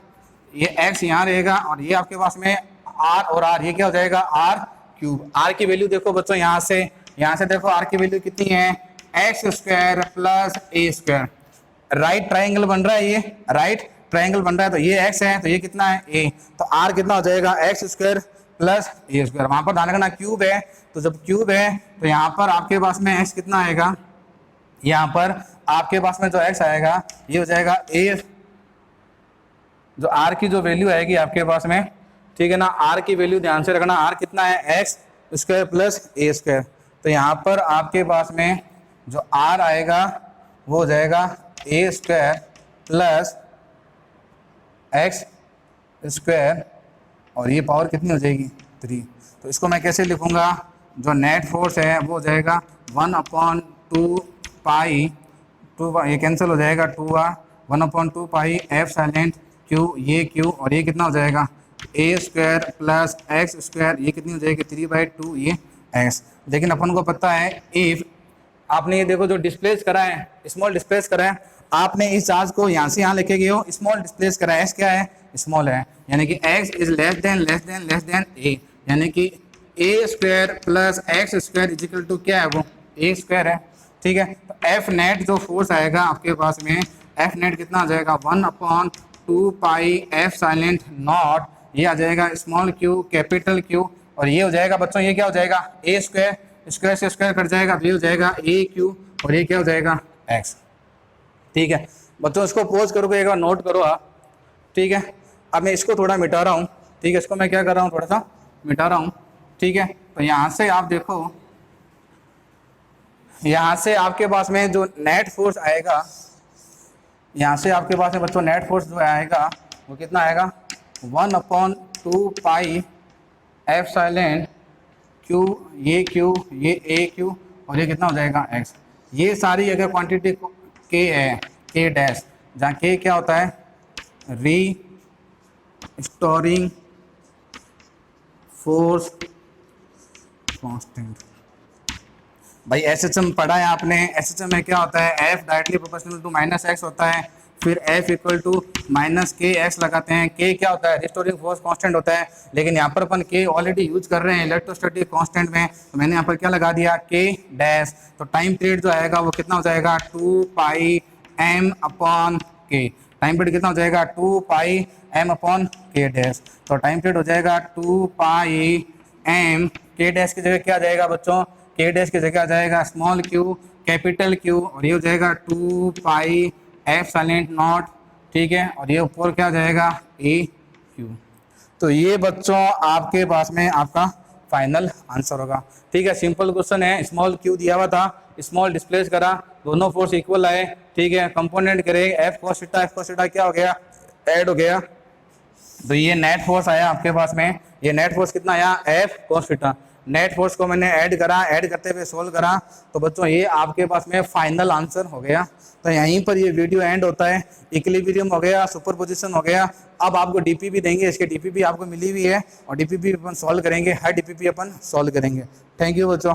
ये x यहाँ रहेगा, और ये आपके पास में r और r, ये क्या हो जाएगा r क्यूब। r की वैल्यू देखो बच्चों यहाँ से देखो r की वैल्यू कितनी है x square plus a square. Right triangle बन रहा है, ये राइट ट्राइंगल बन रहा है, तो ये x है तो ये कितना है a, तो r कितना हो जाएगा x square plus a square. वहां पर ध्यान रखना क्यूब है, तो जब क्यूब है तो यहाँ पर आपके पास में x कितना आएगा, यहाँ पर आपके पास में जो x आएगा ये हो जाएगा a, जो r की जो वैल्यू आएगी आपके पास में, ठीक है ना। r की वैल्यू ध्यान से रखना, r कितना है x square plus a square. तो यहाँ पर आपके पास में जो r आएगा वो हो जाएगा a square plus x square, और ये पावर कितनी हो जाएगी 3। तो इसको मैं कैसे लिखूँगा, जो नेट फोर्स है वो हो जाएगा 1/2 पाई, ये कैंसिल हो जाएगा 2r, 1/2 पाई F साइलेंट Q, ये Q, और ये कितना हो जाएगा a square plus x square, ये कितनी हो जाएगी 3/2 ये x। लेकिन अपन को पता है इफ आपने ये देखो जो डिस्प्लेस करा है, स्मॉल डिस्प्लेस करा है, आपने इस चार्ज को यहाँ से यहाँ लेके गए हो, स्मॉल डिस्प्लेस करा है, x क्या है स्मॉल है, यानी कि x is less than a, यानी कि a square plus x square equal to क्या है वो a स्क्वायर है, ठीक है। तो F नेट जो फोर्स आएगा आपके पास में, F नेट कितना आ जाएगा 1/2 पाई F साइलेंट नॉट, ये आ जाएगा स्मॉल q कैपिटल Q, और ये हो जाएगा बच्चों, ये क्या हो जाएगा a स्क्वायर, स्क्वायर से स्क्वायर कट जाएगा, तो ये हो जाएगा a q, और ये क्या हो जाएगा x, ठीक है। बच्चों इसको पोज करोगे एक बार नोट करो आप, ठीक है। अब मैं इसको थोड़ा मिटा रहा हूँ, ठीक है, इसको मैं क्या कर रहा हूँ थोड़ा सा मिटा रहा हूँ, ठीक है। तो यहाँ से आप देखो, यहाँ से आपके पास में जो नेट फोर्स आएगा, यहाँ से आपके पास में बच्चों नेट फोर्स जो आएगा वो कितना आएगा 1/2 पाई F साइलेंट Q, ये Q, ये a Q, और ये कितना हो जाएगा x। ये सारी अगर क्वांटिटी K है, K डैश, जहाँ K क्या होता है री स्टोरिंग फोर्स कांस्टेंट, भाई एसएचएम पढ़ा है आपने, एसएचएम में क्या होता है, F directly proportional to minus X होता है, फिर F equal to minus K X लगाते हैं। के क्या होता है, रिस्टोरिंग फोर्स कांस्टेंट होता है, लेकिन यहाँ पर अपन के ऑलरेडी यूज कर रहे हैं इलेक्ट्रोस्टैटिक कांस्टेंट में, तो मैंने यहाँ पर क्या लगा दिया, के डैश। तो टाइम पीरियड जो आएगा वो कितना हो जाएगा, 2 पाई एम अपॉन के। टाइम पीरियड कितना हो जाएगा, 2 पाई एम अपॉन के डैश। तो टाइम पीरियड हो जाएगा 2 पाई एम, के डैश की जगह क्या आ जाएगा बच्चों, के डैश की जगह आ जाएगा स्मॉल क्यू कैपिटल क्यू, और ये हो जाएगा 2 पाई एफ साइलेंट नॉट, ठीक है, और ये ऊपर क्या आ जाएगा, ए क्यू। तो ये बच्चों आपके पास में आपका फाइनल आंसर होगा। ठीक है, सिंपल क्वेश्चन है, स्मॉल क्यू दिया हुआ था, स्मॉल डिस्प्लेस करा, दोनों फोर्स इक्वल आए, ठीक है, कंपोनेंट करे F cos theta, F cos theta क्या हो गया, ऐड हो गया, तो ये नेट फोर्स आया आपके पास में, ये नेट फोर्स कितना आया, F cos theta. Net force को मैंने ऐड करा, ऐड करते हुए सोल्व करा, तो बच्चों ये आपके पास में फाइनल आंसर हो गया। तो यहीं पर ये वीडियो एंड होता है। इक्विलिब्रियम हो गया, सुपरपोजिशन हो गया। अब आपको डीपीपी देंगे, इसके डीपीपी आपको मिली हुई है, और डीपीपी अपन सॉल्व करेंगे, हर डीपीपी अपन सॉल्व करेंगे। थैंक यू बच्चों।